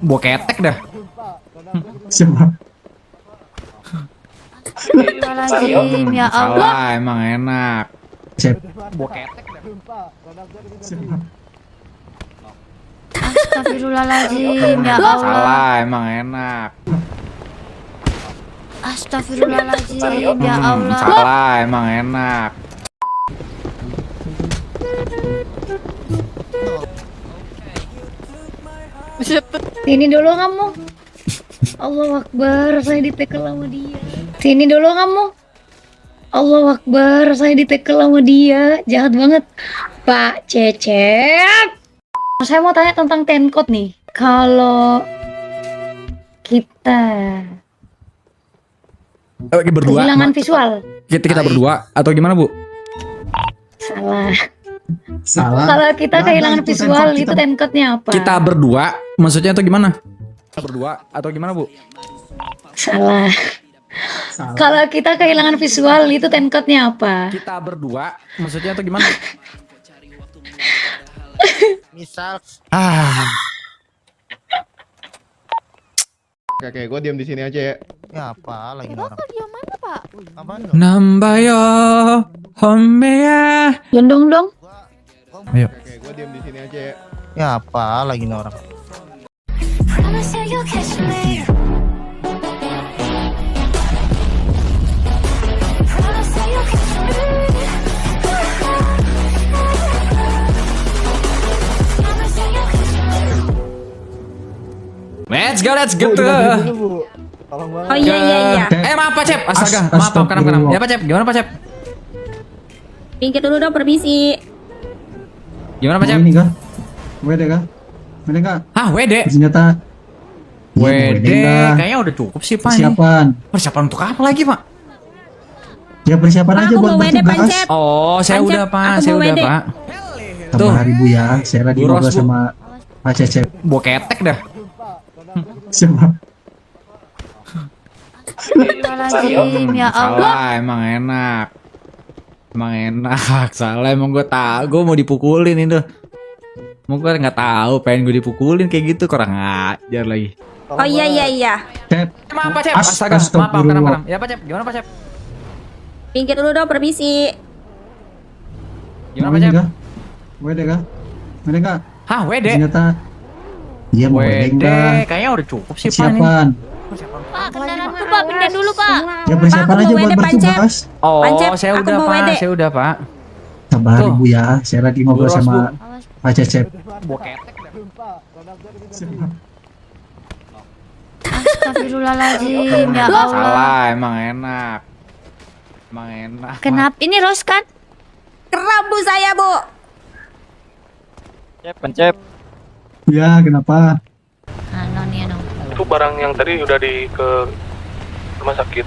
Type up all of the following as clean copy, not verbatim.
Gua ketek dah. Siapa? Astagfirullahaladzim, ya Allah. Salah, emang enak. Cep. Gua ketek dah. Siapa? Astagfirullahaladzim, ya Allah. Salah, emang enak. Astagfirullahaladzim, ya Allah. Salah, emang enak. Sini dulu kamu. Allahu Akbar, saya ditekel sama dia. Sini dulu kamu. Allahu Akbar, saya ditekel sama dia. Jahat banget. Pak Cecep. Saya mau tanya tentang tenkot nih. Kalau kita Berdua. kehilangan visual. Kita berdua atau gimana, Bu? Salah. Salah. Kalau kita Nah, kehilangan itu visual, tenkot itu kita. tenkotnya apa? Kita berdua, maksudnya atau gimana? Kita berdua atau gimana, Bu? Salah. Salah. Kalau kita kehilangan visual, itu tenkotnya apa? Kita berdua, maksudnya atau gimana? Misal Oke, gue diam di sini aja ya. ya apa lagi nih orang? Apaan lo? Nambayo Homeya. Gendong dong. Ayo. Oke, gue diam di sini aja ya. Ya apa lagi nih orang? Let's go tuh. Oh iya. Maaf Pak Cep, astaga, maaf Astagfirullah. kenapa? Ya Pak Cep, gimana Pak Cep? Pinggir dulu dong, permisi. Gimana Pak Cep? Ini kah? WD kah? WD kah? Hah, WD? Senjata. WD, kah? kayaknya udah cukup sih Pak. Ini. Persiapan. Persiapan untuk apa lagi Pak? Ya persiapan aja buat bertugas. Oh, saya udah Pak, saya udah Pak. Tuh. Sabar Ibu ya. Saya lagi Bu Ros, ngobrol Bu. sama Pak Cecep. Gua ketek dah. Siapa? Astagfirullahaladzim, ya Allah. Salah, emang enak. Emang enak, salah emang gue tahu, gue mau dipukulin itu. Mau gue nggak tahu, pengen gue dipukulin kayak gitu, kurang ajar lagi. Oh iya. Cep. Maaf Pak Cep, astaga, maaf Astagfirullah. kenapa? Ya Pak Cep, gimana Pak Cep? Pinggir dulu dong, permisi. Gimana Mau Pak ini Cep? kah? WD kah? WD kah? Hah, WD? Senjata. Iya mau WD WD, enggak? kayaknya udah cukup sih Pak ini. Persiapan. Pak, kendaraan tuh Pak, pindah dulu Pak. Ya persiapan aja buat bertugas. Oh, Pancep, saya aku udah mau Pak, WD. saya udah Pak. Sabar Tuh. Ibu ya. Saya lagi ngobrol Bu Ros, sama Pak Cecep. Gua ketek dah. Siapa? Astagfirullahaladzim, ya Allah. Salah, emang enak. Emang enak. Kenapa? Ini Ros kan? Kerabu saya, Bu. Pencep, Ya kenapa? Ano nih, ano. itu barang yang tadi udah ke rumah sakit.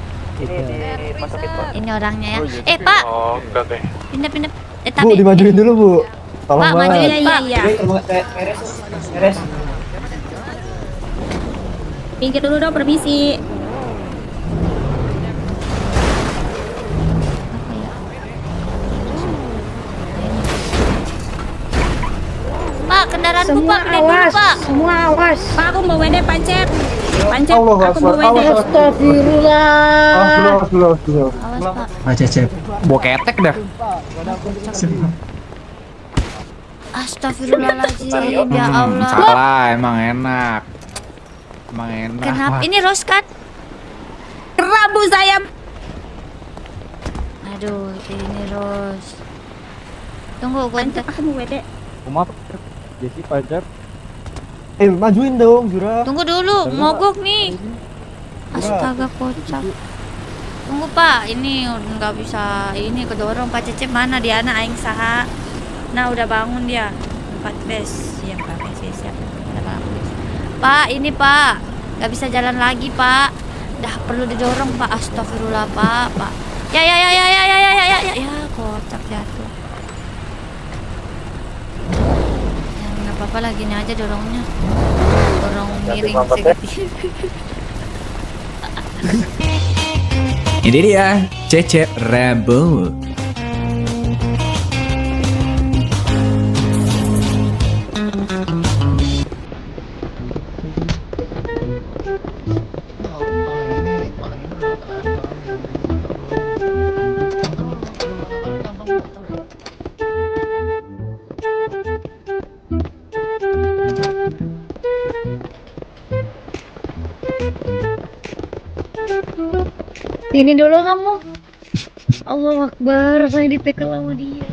Ini orangnya ya. Pak, Oh, oke. pindah. Bu, Tapi dimajuin dulu, Bu. Tolong Pak, banget. majuin Pak. Pinggir dulu dong, permisi. Pak, kendaraanku Pak, pindah dulu Pak. Semua awas. Pak, aku mau WD Pancep. Pancep, Allah aku mau Akbar, WD. Allah Astagfirullah. Astagfirullah. Awas Pak. Pak Cecep. Gua ketek dah. Siapa? Astagfirullahaladzim, ya Allah. Salah, emang enak. Emang enak. Kenapa? Ini Ros kan? Kerabu saya. Aduh, ini Ros. Tunggu, gue aku mau WD. Maaf, Jesse Pencep. Majuin dong, Jura. Tunggu dulu, mogok nih. Astaga, kocak. Tunggu Pak, ini nggak bisa, ini kedorong. Pak Cecep mana dia, anak aing saha. Nah, udah bangun dia. 4 bes, siap Pak, siap. Udah bangun. Pak, ini Pak, nggak bisa jalan lagi Pak. Dah perlu didorong Pak. Astagfirullah Pak. Ya, kocak jatuh. Ya, nggak apa-apa lagi nih aja dorongnya. Dorong miring sedikit. Ini dia Cecep Rambo. Sini dulu kamu. Allah Akbar, saya ditekel sama dia.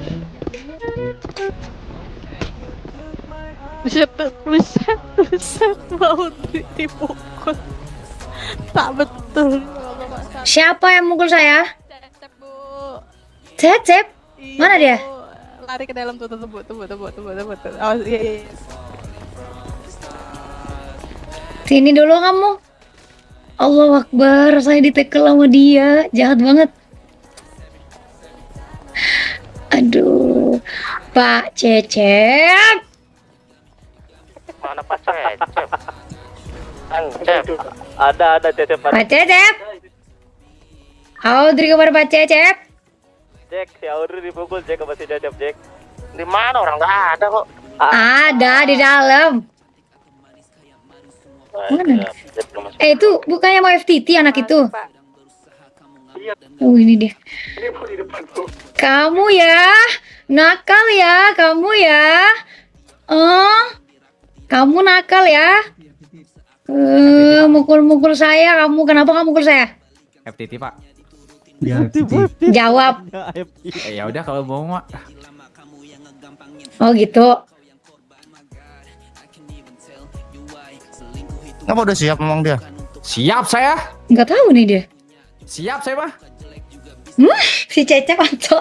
Buset mau dipukul. Tak betul. Siapa yang mukul saya? Cecep, Bu. Cecep? Iya, Mana dia? Bu. Lari ke dalam tuh. Oh, iya. Sini dulu kamu. Allah Akbar, saya ditekel sama dia. Jahat banget. Aduh, Pak Cecep. Mana Pak Cecep? Cecep. Ada Cecep. Pak Cecep. Audrey kepada Pak Cecep. Jack, si Audrey dipukul Jack sama si Cecep Jack. Di mana orang nggak ada kok? Ada di dalam. Mana? Itu bukannya mau FTT anak itu? Oh ini dia. Kamu ya, nakal ya, kamu ya. Oh, kamu nakal ya. Mukul-mukul saya, kamu kenapa kamu mukul saya? FTT Pak. Ya, Jawab. Ya udah kalau mau mak. Oh gitu. Ngapa udah siap memang dia? Siap saya. Nggak tahu nih dia. Siap saya mah. Si Cecep anto.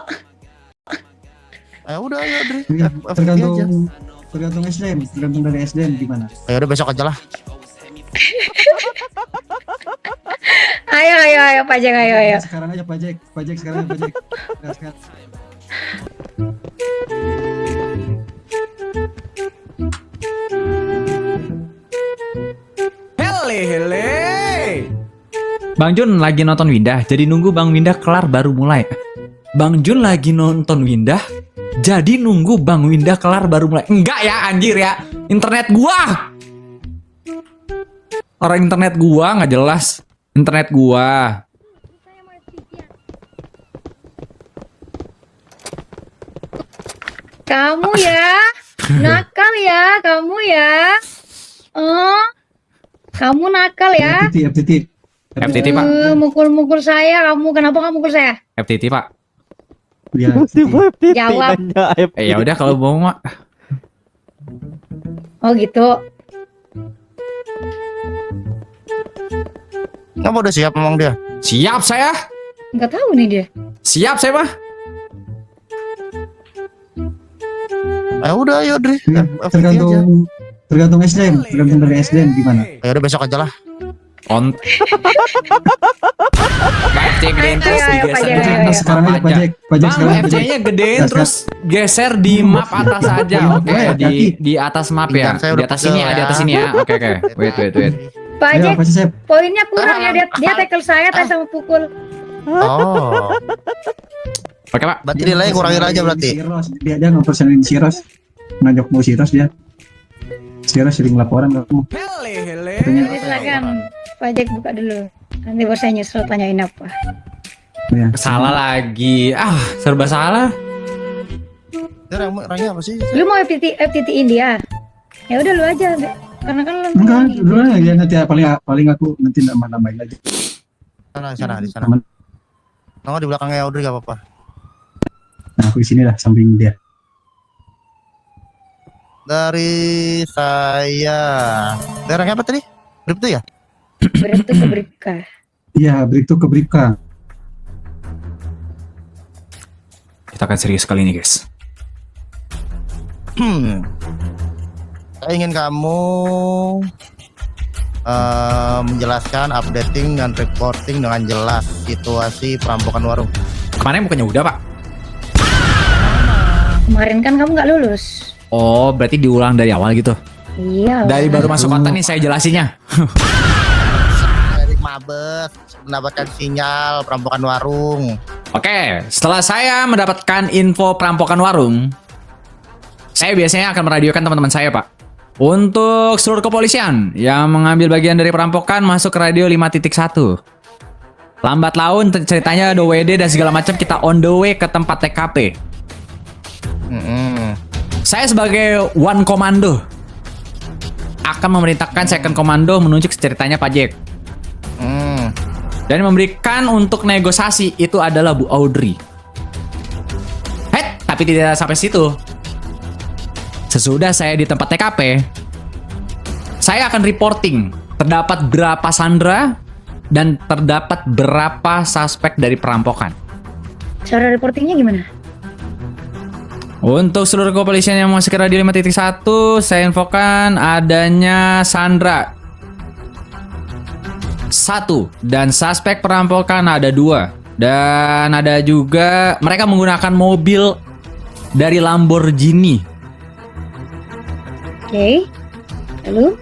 Udah ayo Dri. ya, FTT aja. tergantung SDM, tergantung dari SDM gimana. Udah besok aja lah. Ayo Pak Jack, ayo. Sekarang aja Pak Jack sekarang Pak Jack. Nah, sekarang. Hele. Bang Jun lagi nonton Windah, jadi nunggu Bang Windah kelar baru mulai. Bang Jun lagi nonton Windah, jadi nunggu Bang Windah kelar baru mulai. Enggak ya anjir ya, internet gua. Orang internet gua nggak jelas. Internet gua. Kamu ya, nakal ya, kamu ya. Oh, kamu nakal ya. FTT. FTT Pak. Mukul-mukul saya, kamu kenapa kamu mukul saya? FTT Pak. Ya, Jawab. Ya udah kalau mau mak. Oh gitu. Ngapa udah siap memang dia? Siap saya. Nggak tahu nih dia. Siap saya mah. Udah ayo Dri. ya, FTT aja. tergantung SDM, tergantung dari SDM gimana. Udah besok aja lah. On. FC gedein terus Ayo, digeser ayo, di ayo. atas Sekarang map aja Pak aja. Jack Bang, sekarang Pak Jack. FC-nya gedein Nah, terus geser di map atas aja. Oke, di atas map ya. Pinggang saya Di udah atas sini ya, pegel di atas ya. sini ya. Oke. Wait. Pak Ayo Jack, Pak Cecep. poinnya kurang ya, dia tackle saya tadi sama pukul. Oh. Oke, Pak. Berarti nilainya kurangin aja berarti. Dia ngepersenin si Ros, ngajak mau si Ros dia. Si Ros sering laporan ke kamu. Jadi silakan Pak Jack buka dulu. Nanti baru saya nyusul tanyain apa. Ya. Salah lagi. Serba salah. Dia orangnya apa sih? Lu mau FTT-in dia? Ya udah lu aja. Karena kan lu Enggak, dulu ya nanti paling aku nanti nambahin lagi. Di sana. Temen. Nongol di belakangnya Audrey gak apa-apa. Nah, aku di sini lah samping dia. Dari saya. Daerahnya apa tadi? Bripto ya? Beritu ke Bribka. Iya, Bripto ke Bribka. Kita akan serius kali ini, guys. Saya ingin kamu menjelaskan, updating dan reporting dengan jelas situasi perampokan warung. Kemarin bukannya udah, Pak? Kemarin kan kamu nggak lulus. Oh, berarti diulang dari awal gitu. Iya. Dari baru masuk konten nih saya jelasinnya. Dari Mabes mendapatkan sinyal perampokan warung. Oke, setelah saya mendapatkan info perampokan warung, saya biasanya akan meradiokan teman-teman saya, Pak. Untuk seluruh kepolisian yang mengambil bagian dari perampokan masuk ke radio 5.1. Lambat laun ceritanya ada WD dan segala macam, kita on the way ke tempat TKP. Saya sebagai One Komando akan memerintahkan Second Komando menunjuk ceritanya Pak Jack. Dan yang memberikan untuk negosiasi itu adalah Bu Audrey. Tapi tidak sampai situ. Sesudah saya di tempat TKP, saya akan reporting terdapat berapa sandera dan terdapat berapa suspek dari perampokan. Cara reportingnya gimana? Untuk seluruh kepolisian yang masuk ke radio 5.1, saya infokan adanya sandera 1 dan suspek perampokan ada 2. Dan ada juga mereka menggunakan mobil dari Lamborghini. Oke. Lalu?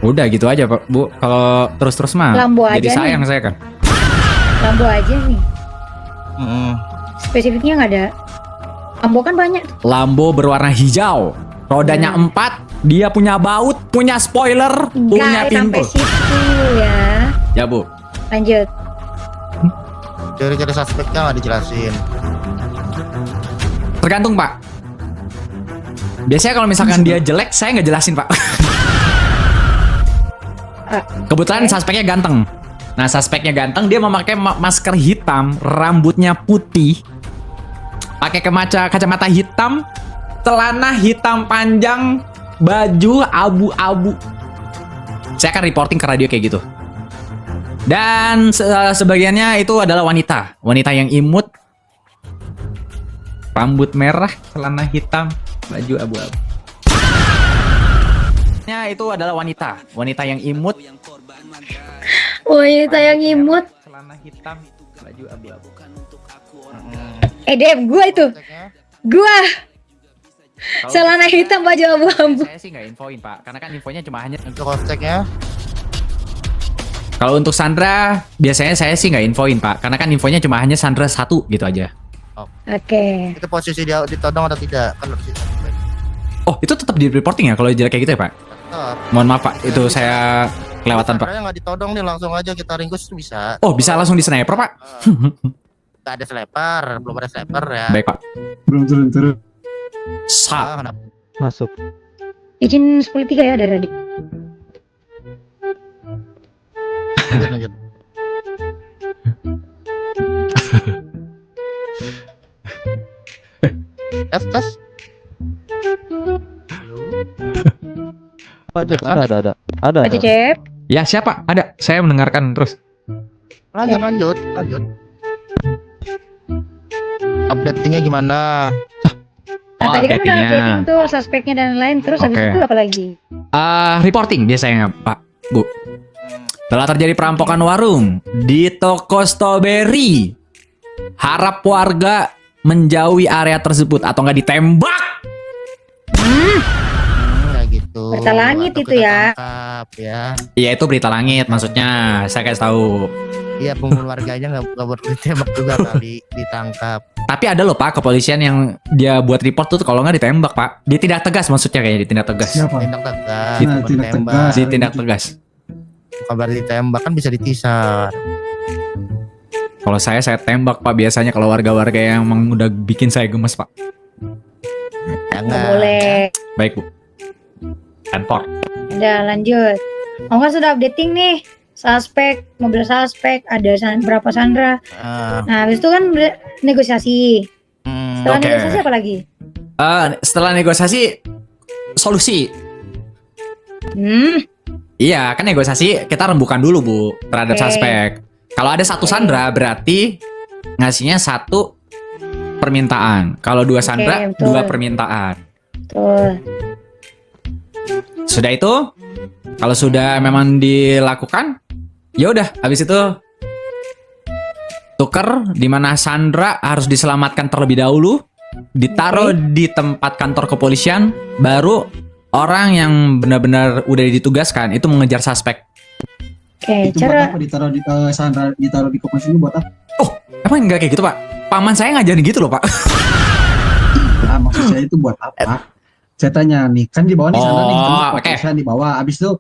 Udah gitu aja Pak Bu. Kalau terus-terus mah Lambo jadi aja sayang nih. saya kan. Lambo aja nih. Mm-mm. Spesifiknya nggak ada. Lambo kan banyak. Lambo berwarna hijau, rodanya 4, dia punya baut, punya spoiler, punya Nggak pintu. sampai situ ya. Ya Bu. Lanjut. Ciri-ciri suspeknya nggak dijelasin. Tergantung Pak. Biasanya kalau misalkan dia jelek, saya nggak jelasin Pak. Kebetulan suspeknya ganteng. Nah suspeknya ganteng, dia memakai masker hitam, rambutnya putih, pakai kacamata hitam, celana hitam panjang, baju abu-abu. Saya akan reporting ke radio kayak gitu. Dan sebagiannya itu adalah wanita yang imut, rambut merah, celana hitam, baju abu-abu. Itu adalah wanita yang imut, Wanita yang imut. celana hitam, baju abu-abu. Dev, gua itu. Suspeknya, Gua. Celana hitam, baju abu-abu. Saya sih nggak infoin Pak, karena kan infonya cuma hanya. untuk kosteknya, Kalau untuk Sandra, biasanya saya sih nggak infoin Pak, karena kan infonya cuma hanya Sandra 1 gitu aja. Oke. itu posisi dia ditodong atau tidak? Kan harus suspek. Oh itu tetap di reporting ya kalau jelek kayak gitu ya Pak? Tetap. Mohon maaf Pak, itu saya kelewatan Pak. Sebenarnya nggak ditodong nih, langsung aja kita ringkus bisa. Oh bisa langsung di sniper Pak? Nggak ada sniper, belum ada sniper ya. Baik Pak. Belum turun. Sa. Kenapa? Masuk. Izin 10.3 ya dari Radik. Lanjut. Tes. Ada. Pak Cecep. Ya siapa? Ada. Saya mendengarkan terus. Lanjut. Updatingnya gimana? Nah, tadi kan udah updatingnya. updating tuh suspeknya dan lain-lain. Terus habis Oke. itu apa lagi? Reporting biasanya Pak, Bu. Telah terjadi perampokan warung di toko Strawberry. Harap warga menjauhi area tersebut atau nggak ditembak. Kayak gitu. Berita langit Atau itu kita ya. tangkap, ya. Iya itu berita langit maksudnya. Saya kasih tahu. Iya, penghuni warganya nggak boleh ditembak juga kali, ditangkap. Tapi ada loh Pak kepolisian yang dia buat report tuh kalau nggak ditembak Pak. Dia tidak tegas maksudnya kayaknya ditindak tegas. Siapa? Tindak tegas, Nah, bukan tindak ditembak. tegas. Ditindak tegas. Bukan berarti ditembak, kan bisa ditisar. Kalau saya tembak Pak biasanya kalau warga-warga yang emang udah bikin saya gemes Pak. Nggak Jangan. boleh. Baik Bu. Kantor. Udah lanjut. Oh kan sudah updating nih. Suspek, mobil suspek, ada berapa Sandra. Ah, Nah habis itu kan negosiasi. Setelah Oke. negosiasi apa lagi? Setelah negosiasi solusi. Iya, kan negosiasi kita rembukan dulu Bu terhadap Oke. suspek. Kalau ada satu Sandra berarti ngasihnya 1 permintaan. Kalau 2 Sandra, betul. 2 permintaan. Tuh. Sudah itu, kalau sudah memang dilakukan, ya udah habis itu tuker di mana Sandra harus diselamatkan terlebih dahulu, ditaruh di tempat kantor kepolisian, baru orang yang benar-benar udah ditugaskan itu mengejar suspek. Oke, Itu buat cara apa ditaruh di Sandra, ditaruh di koperasi ini buat apa? Emang enggak kayak gitu Pak? Paman saya ngajarin gitu loh Pak. Nah, maksud saya itu buat apa? Saya tanya nih, kan di bawah nih Sandra nih, Oh, kan oke. koperasian di bawah. Abis itu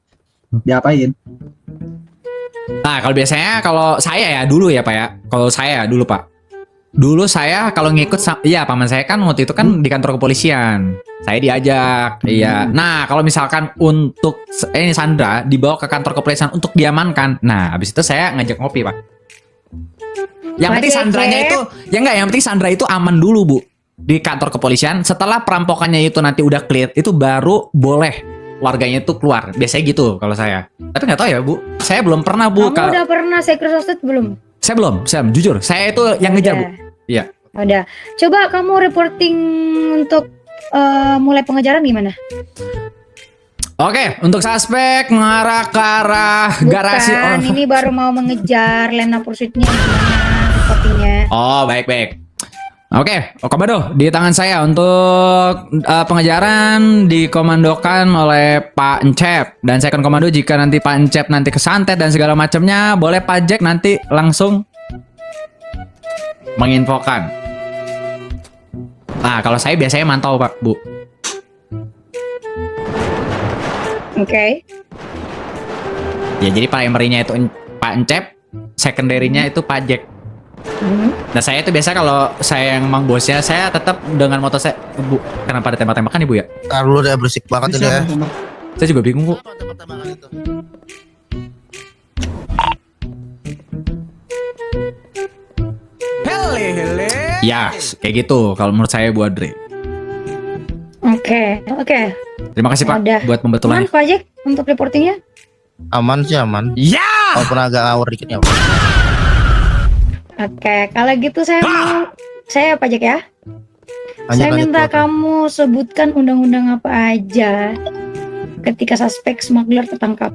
diapain? Nah kalau biasanya kalau saya ya dulu ya Pak ya. Kalau saya dulu Pak. Dulu saya kalau ngikut, iya paman saya kan waktu itu kan di kantor kepolisian. Saya diajak, iya. Nah kalau misalkan untuk ini Sandra dibawa ke kantor kepolisian untuk diamankan. Nah habis itu saya ngajak ngopi Pak. Yang penting Pak Sandranya Cecep. itu, ya enggak, yang penting Sandra itu aman dulu, Bu. Di kantor kepolisian, setelah perampokannya itu nanti udah clear, itu baru boleh warganya itu keluar. Biasanya gitu kalau saya. Tapi nggak tahu ya, Bu. Saya belum pernah, Bu. Kamu udah pernah secret hostage belum? Saya belum, jujur. Saya itu yang ngejar, Bu. Iya. Udah. Coba kamu reporting untuk mulai pengejaran gimana? Oke, untuk suspek mengarah ke arah garasi. Bukan, ini baru mau mengejar Lena Pursuit-nya gimana reportingnya? Oh, baik. Oke, Komando, di tangan saya untuk pengejaran dikomandokan oleh Pak Encep. Dan saya akan komando jika nanti Pak Encep nanti kesantet dan segala macamnya, boleh Pak Jack nanti langsung menginfokan. Nah, kalau saya biasanya mantau, Pak, Bu. Oke. Ya, jadi primary-nya itu Pak Encep, secondary-nya itu Pak Jack. Nah, saya itu biasa kalau saya yang emang bosnya, saya tetap dengan motor saya. Bu, kenapa ada tembak-tembakan Ibu ya? Ntar dulu deh, berisik banget ini ya. Saya juga bingung, Bu. Apa tembak-tembakan itu? Ya, kayak gitu kalau menurut saya Bu Adri. Oke. Terima kasih Pak Udah. buat Aman pembetulannya. Pak Jack untuk reportingnya? Aman sih aman. Ya! Walaupun agak ngawur dikit ya. Oke, kalau gitu saya Pak Jack ya. Lanjut, Saya lanjut, minta Bu. kamu sebutkan undang-undang apa aja ketika suspek smuggler tertangkap.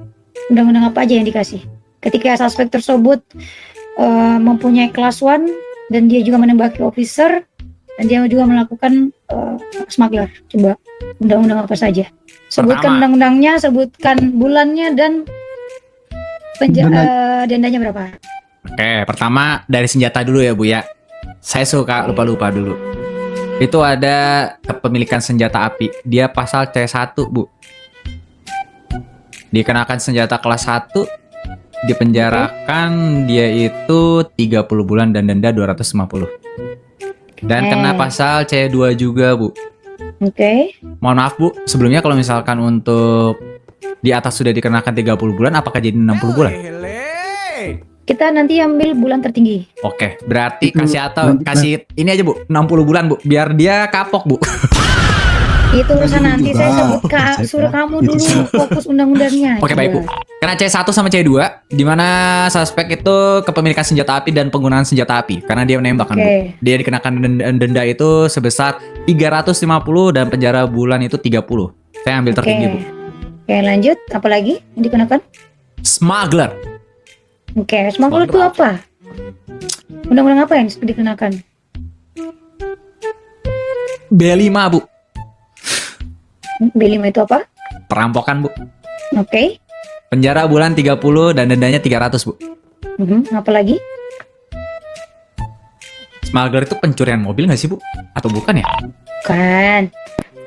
Undang-undang apa aja yang dikasih? Ketika suspek tersebut mempunyai kelas 1 dan dia juga menembaki officer dan dia juga melakukan smuggler. Coba undang-undang apa saja? Sebutkan Pertama. undang-undangnya, sebutkan bulannya dan dendanya berapa? Oke, pertama dari senjata dulu ya Bu ya. Saya suka lupa-lupa dulu. Itu ada kepemilikan senjata api. Dia pasal C1, Bu. Dikenakan senjata kelas 1, dipenjarakan dia itu 30 bulan dan denda 250. Dan kena pasal C2 juga, Bu. Oke. Mohon maaf, Bu. Sebelumnya kalau misalkan untuk di atas sudah dikenakan 30 bulan, apakah jadi 60 bulan? Kita nanti ambil bulan tertinggi. Oke, berarti Itu kasih ini aja, Bu. 60 bulan, Bu. Biar dia kapok, Bu. Itu urusan Juga. nanti saya sebut Saya suruh kira kamu itu dulu semua. fokus undang-undangnya. Oke, baik, Bu. Karena C1 sama C2, di mana suspek itu kepemilikan senjata api dan penggunaan senjata api. Karena dia menembak kan, Bu. Oke. Dia dikenakan denda itu sebesar 350 dan penjara bulan itu 30. Saya ambil tertinggi, Bu. Oke, lanjut. Apa lagi yang dikenakan? Smuggler. Oke, smuggler itu apa? Undang-undang apa yang dikenakan? B5, Bu. B5 itu apa? Perampokan, Bu. Oke. Penjara bulan 30 dan dendanya 300, Bu. Apa lagi? Smuggler itu pencurian mobil nggak sih, Bu? Atau bukan ya? Kan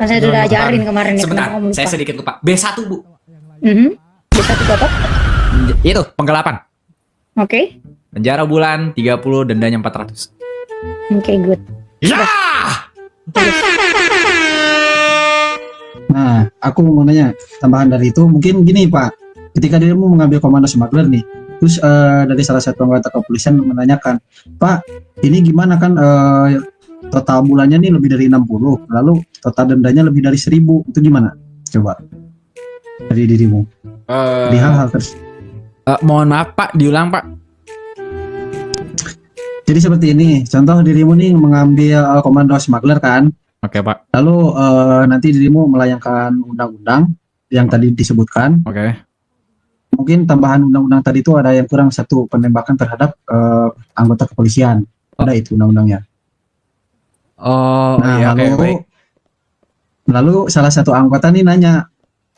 saya sudah ajarin kemarin ya. Sebentar, kenapa kamu lupa? saya sedikit lupa. B1, Bu. Bisa itu apa? Itu, penggelapan. Oke. Penjara bulan 30, dendanya 400. Oke, good. Ya! Nah, aku mau nanya tambahan dari itu, mungkin gini Pak, ketika dia mau mengambil komando smuggler nih, terus dari salah satu anggota kepolisian menanyakan, Pak, ini gimana kan total bulannya nih lebih dari 60, lalu total dendanya lebih dari 1000, itu gimana? Coba dari dirimu, di hal-hal tersebut. Mohon maaf, Pak, diulang, Pak. Jadi seperti ini, contoh dirimu nih mengambil komando smuggler kan, Oke, Pak. lalu nanti dirimu melayangkan undang-undang yang tadi disebutkan. Oke. Mungkin tambahan undang-undang tadi itu ada yang kurang satu, penembakan terhadap anggota kepolisian. Ada itu undang-undangnya. Oh, Nah, iya, oke, lalu baik. lalu salah satu anggota nih nanya,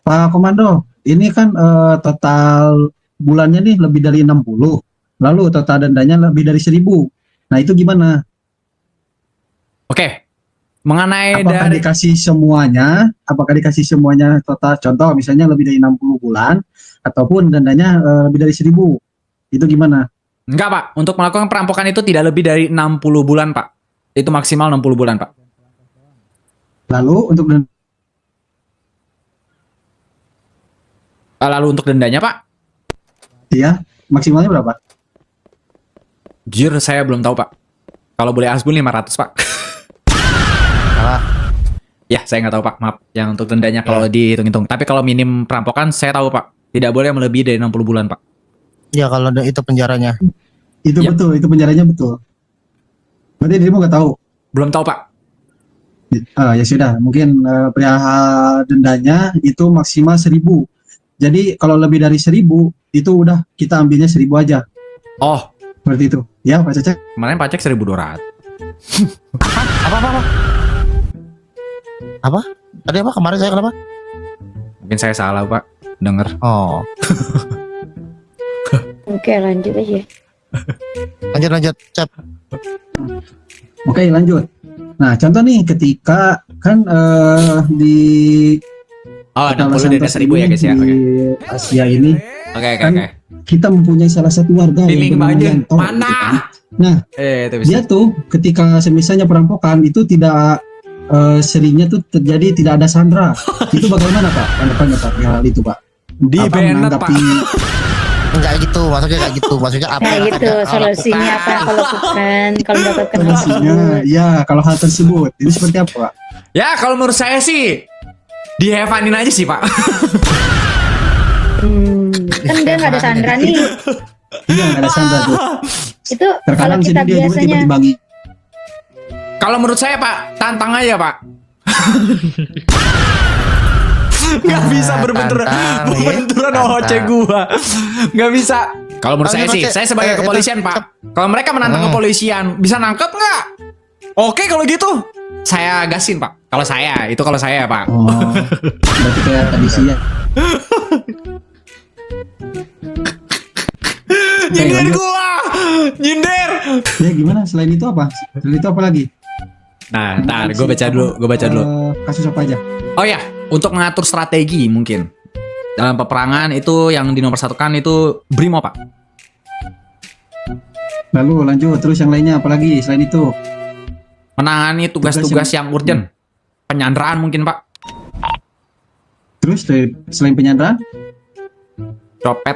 Pak Komando, ini kan total bulannya nih lebih dari 60, lalu total dendanya lebih dari 1000. Nah itu gimana? Oke. Mengenai Apakah dari dikasih semuanya? Apakah dikasih semuanya total? Contoh misalnya lebih dari 60 bulan, ataupun dendanya lebih dari 1000. Itu gimana? Enggak, Pak. Untuk melakukan perampokan itu tidak lebih dari 60 bulan, Pak. Itu maksimal 60 bulan, Pak. Lalu Lalu untuk dendanya, Pak? dia maksimalnya berapa? Jujur saya belum tahu pak. Kalau boleh asbun 500 pak. Salah. Ya saya nggak tahu pak, maaf. Yang untuk dendanya kalau dihitung-hitung. Tapi kalau minim perampokan saya tahu pak. Tidak boleh melebihi dari 60 bulan pak. Ya kalau itu penjaranya. Itu Yap. betul, itu penjaranya betul. Berarti dirimu nggak tahu? Belum tahu pak. Ya sudah, mungkin perihal dendanya itu maksimal 1.000. Jadi kalau lebih dari 1.000 itu udah kita ambilnya 1.000 aja. Oh, Seperti itu. Ya Pak Cecep. kemarin pajak 1.200. Apa? Tadi apa? Kemarin saya kenapa? Mungkin saya salah pak. Dengar. Oh, Oke, lanjut aja. lanjut, Cep. Oke, lanjut. Nah, contoh nih ketika kan di Oh, Kota 60 dan Santos 1.000 ya guys ya. di Oke. Asia ini Oke. kan kita mempunyai salah satu warga Feeling yang bernama banget. Yanto, Mana? gitu kan. Nah, Itu bisa. dia tuh ketika semisalnya perampokan itu tidak seringnya tuh terjadi tidak ada sandra. Itu bagaimana Pak? Tanggapannya Pak hal itu Pak? Di Apa banned pak. Enggak gitu, maksudnya kayak gitu. Maksudnya apa? Kayak yang gitu, akan kau solusinya lakukan? apa yang kau lakukan kalau mendapatkan hal Solusinya, tersebut? ya kalau hal tersebut ini seperti apa Pak? Ya kalau menurut saya sih di Hevanin aja sih pak. Kan dia nggak ada sandra nih. Iya nggak ada sandra tuh. Itu kalau Terkadang kita sini dia juga biasanya tiba-tiba bagi. Kalau menurut saya pak, tantang aja pak. Gak bisa berbenturan tantang, ya. berbenturan Tantang. OC gua. Gak bisa. Kalau menurut saya sih, saya sebagai kepolisian pak. Kalau mereka menantang kepolisian, bisa nangkep nggak? Oke kalau gitu, saya gasin pak. Kalau saya pak. Oh, berarti kayak tadi sih ya. Nyindir lanjut. gua, nyindir. Ya gimana? Selain itu apa? Selain itu apa lagi? Nah, ntar gue baca dulu. Kasus apa aja? Oh ya, untuk mengatur strategi mungkin dalam peperangan itu yang dinomorsatukan itu Brimo pak. Lalu lanjut terus yang lainnya apa lagi selain itu? Menangani tugas-tugas yang urgent, penyanderaan mungkin pak, Terus selain penyanderaan? copet.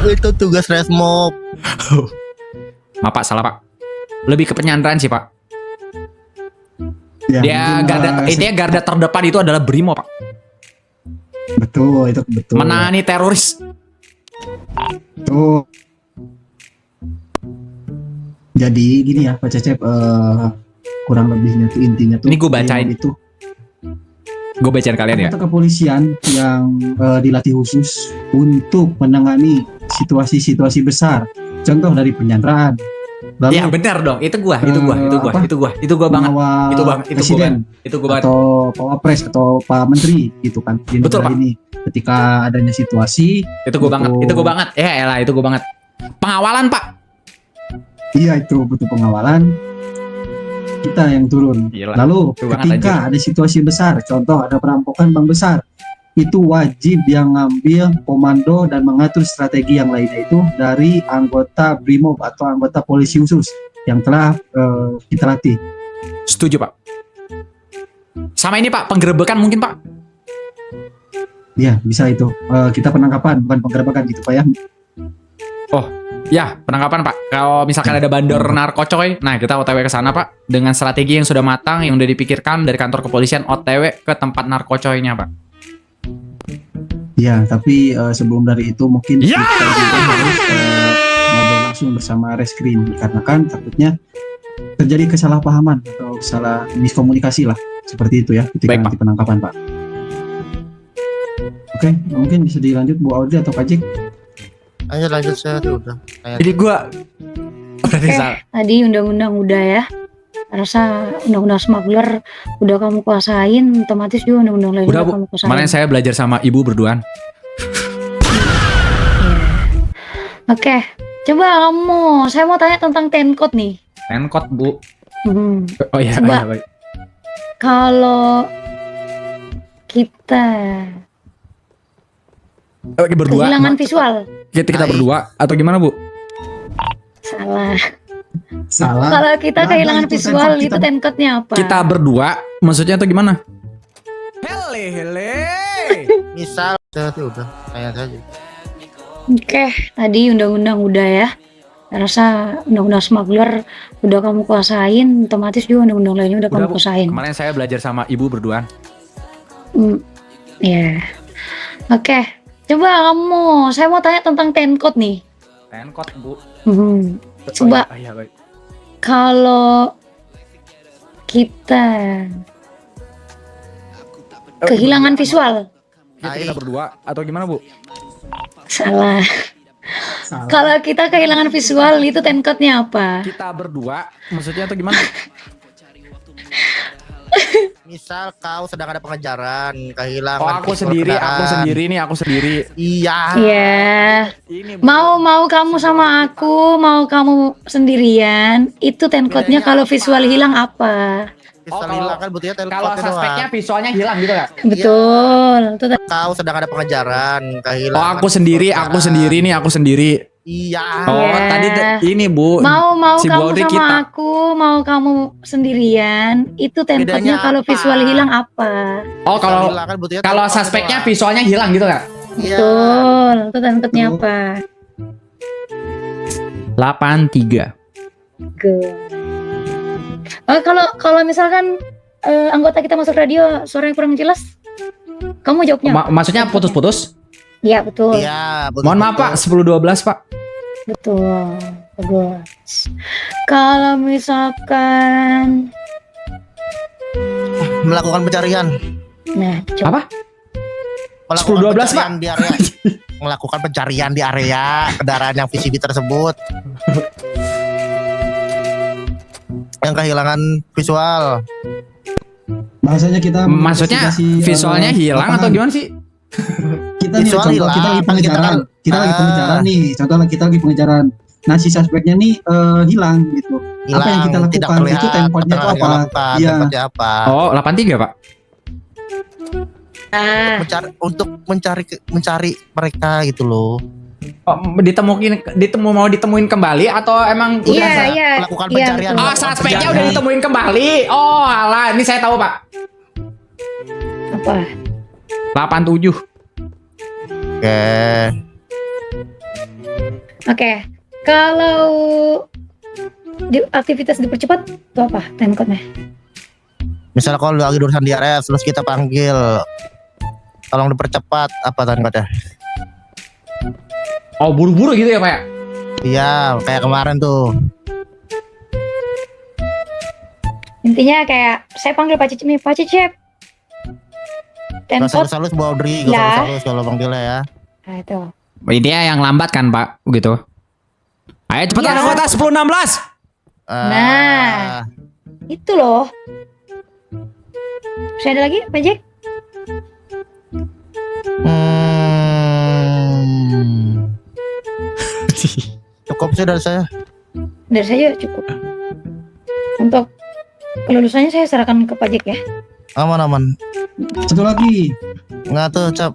Itu tugas resmob. Maaf pak, salah pak. Lebih ke penyanderaan sih pak. Ya, Dia mungkin, garda, intinya garda terdepan itu adalah Brimo pak. betul itu betul. Menangani teroris. Tuh. Jadi gini ya Pak Cecep, kurang lebihnya tuh intinya tuh. Ini gua bacain. Itu Gue bacain kalian ya. anggota kepolisian yang dilatih khusus untuk menangani situasi-situasi besar. Contoh dari penyanderaan. Lalu Ya benar dong, itu gua banget, mengawal itu gua banget, presiden itu gua banget. atau Pak Wapres atau Pak Menteri gitu kan di Betul, negara Pak. ini ketika adanya situasi Itu gua banget, ya elah itu gua banget. Pengawalan pak. iya itu butuh pengawalan kita yang turun. Gila, Lalu itu banget ketika ada situasi besar, contoh ada perampokan bank besar, itu wajib yang ngambil komando dan mengatur strategi yang lainnya itu dari anggota Brimob atau anggota polisi khusus yang telah kita latih. Setuju pak. Sama ini pak, penggerebekan mungkin pak. Ya bisa itu. Kita penangkapan bukan penggerebekan gitu Pak ya. Ya, penangkapan Pak. Kalau misalkan ada bandar narkocoy, nah kita OTW ke sana Pak dengan strategi yang sudah matang yang udah dipikirkan dari kantor kepolisian, OTW ke tempat narkocoynya Pak. Ya, tapi sebelum dari itu mungkin Ya! kita juga harus ngobrol langsung bersama reskrim karena kan takutnya terjadi kesalahpahaman atau salah miskomunikasi lah seperti itu ya ketika Baik, nanti penangkapan Pak. Oke, mungkin bisa dilanjut Bu Audrey atau Pak Jack. Lanjut saya tuh udah. Jadi gua berarti salah. tadi undang-undang udah ya. Rasa undang-undang smuggler udah kamu kuasain, otomatis juga undang-undang lain Udah udah Bu, kamu kuasain. kemarin saya belajar sama ibu berduaan. Oke, coba saya mau tanya tentang tenkot nih. Tenkot Bu. Oh iya, Coba. baik. Kalau kita Oke, berdua. kehilangan visual, Kita berdua atau gimana Bu? salah. Salah. Kalau kita Nah, kehilangan itu visual tenkot itu kita. tenkotnya apa? Kita berdua, maksudnya atau gimana? Hele. Misal saya tuh udah kayak saja. Oke, tadi undang-undang udah ya. Saya rasa undang-undang smuggler udah kamu kuasain, otomatis juga undang-undang lainnya udah kamu Bu. kuasain. Kemarin saya belajar sama ibu berduaan. Ya. Oke, coba kamu, saya mau tanya tentang tenkot nih. Tenkot, Bu. Coba Iya, baik. kalau kita kehilangan visual, Kita berdua atau gimana, Bu? salah. Kalau kita kehilangan visual itu tenkotnya apa? Kita berdua maksudnya atau gimana? Misal kau sedang ada pengejaran, kehilangan. Oh, aku visual sendiri kendaraan. aku sendiri. Iya. Ya, Ini Bu. mau kamu sama aku, mau kamu sendirian, itu tenkotnya Bedanya kalau apa? visual hilang apa? Visual kalau- hilang kan butuhnya Kalau telepon suspeknya visualnya hilang gitu nggak? Betul, itu Kau sedang ada pengejaran, Oh, kehilangan. aku sendiri nih, aku sendiri. Iya. Oh, Ya. tadi ini Bu. mau Si kamu Baudri sama kita. aku, mau kamu sendirian, itu tenkotnya Bedanya kalau apa? visual hilang apa? Oh, kalau Hilang kan butuhnya kalau telepon suspeknya doang. visualnya hilang gitu nggak? Iya. Betul, itu tenkotnya Betul. apa? 83. Good. Oh, kalau misalkan anggota kita masuk radio suaranya kurang jelas, kamu jawabnya apa? Maksudnya putus-putus? Iya betul, Iya, betul, Mohon maaf Pak, 10-12 Pak. betul, bagus. Kalau misalkan, Melakukan pencarian. nah coba. Apa? Melakukan 10-12, pencarian di area. Melakukan pencarian di area kendaraan yang VCD tersebut. Yang kehilangan visual. Bahasanya kita Maksudnya investigasi, visualnya hilang atau lapangan. gimana sih? Kita nih Visual contoh hilang, kita lagi kan pengejaran, kita lagi Ah. pengejaran nih, contoh kita lagi pengejaran. Nah si suspeknya nih hilang gitu. Hilang, Apa yang kita tidak lakukan? terlihat, Itu template-nya apa itu yang apa? dilakukan, Iya. template-nya apa? Oh, 83 Pak. Ah, Untuk mencari mereka gitu loh. Oh, mau ditemuin kembali atau emang iya udah iya. Melakukan iya, pencarian. betul. Oh, suspeknya udah ditemuin kembali. Oh, alah, ini saya tahu Pak. Apa? 87. Oke. Oke, kalau aktivitas dipercepat itu apa timecode-nya? Misalnya kalau lagi urusan di area terus kita panggil, tolong dipercepat apa tanda? Oh, buru-buru gitu ya Pak ya? Iya, kayak kemarin tuh. Intinya kayak saya panggil Pak Cicip nih, Pak Cicip. Gak Timecode, salus Baudri, Lah. gak salus kalau panggilnya ya. nah itu. Intinya yang lambat kan Pak, gitu. Ayo cepetan Iya. anggota 10-16. Nah. Itu loh. Saya ada lagi, Pak Jack? Cukup sih dari saya. Dari saya cukup. Untuk kelulusannya saya serahkan ke Pak Jack ya. Aman. Satu lagi, Nggak tuh, Cap.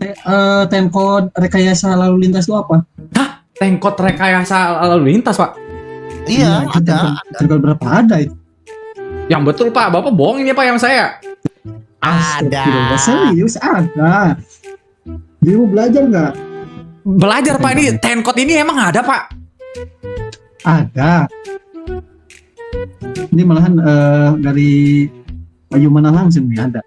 timecode rekayasa lalu lintas itu apa? Hah? Tengkot rekayasa lalu lintas Pak? Iya, itu ada. timecode berapa ada itu? Yang betul Pak, Bapak bohong ini Pak yang saya. Astagfirullah, serius ada. Dia mau belajar nggak? Belajar Pak, ini tengkot ini emang ada Pak. Ada. Ini malahan dari Bagaimana langsung nih ada.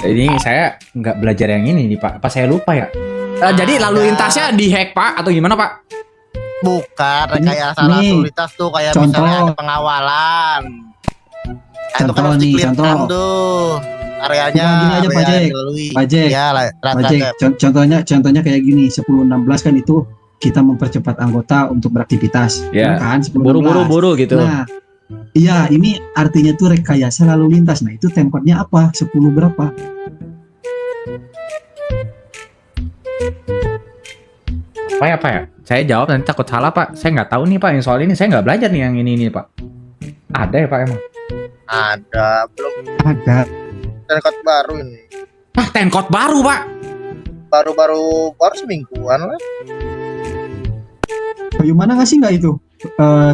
Ini saya nggak belajar yang ini nih Pak. Apa saya lupa ya? Jadi lalu lintasnya dihack Pak atau gimana Pak? Bukan, rekayasa Nih, lalu lintas tuh kayak contoh. misalnya ada pengawalan. Nah, itu kan Contoh harus nih, di-clear contoh. tuh areanya. Gini aja, Pak area yang Jack. dilalui. Pak Jack. Ya, Pak Jack, contohnya kayak gini, 10.16 kan itu kita mempercepat anggota untuk beraktivitas. Ya. Kan 10.16. Buru-buru gitu. Nah, iya, ini artinya tuh rekayasa lalu lintas. Nah, itu tempernya apa? 10 berapa? Apa ya? Saya jawab nanti takut salah Pak. Saya nggak tahu nih Pak yang soal ini. Saya nggak belajar nih yang ini Pak. Ada ya Pak emang? Ada, belum Ada. record baru ini. Ah, tengkot baru Pak. Baru semingguan lah. Bagaimana ngasih nggak itu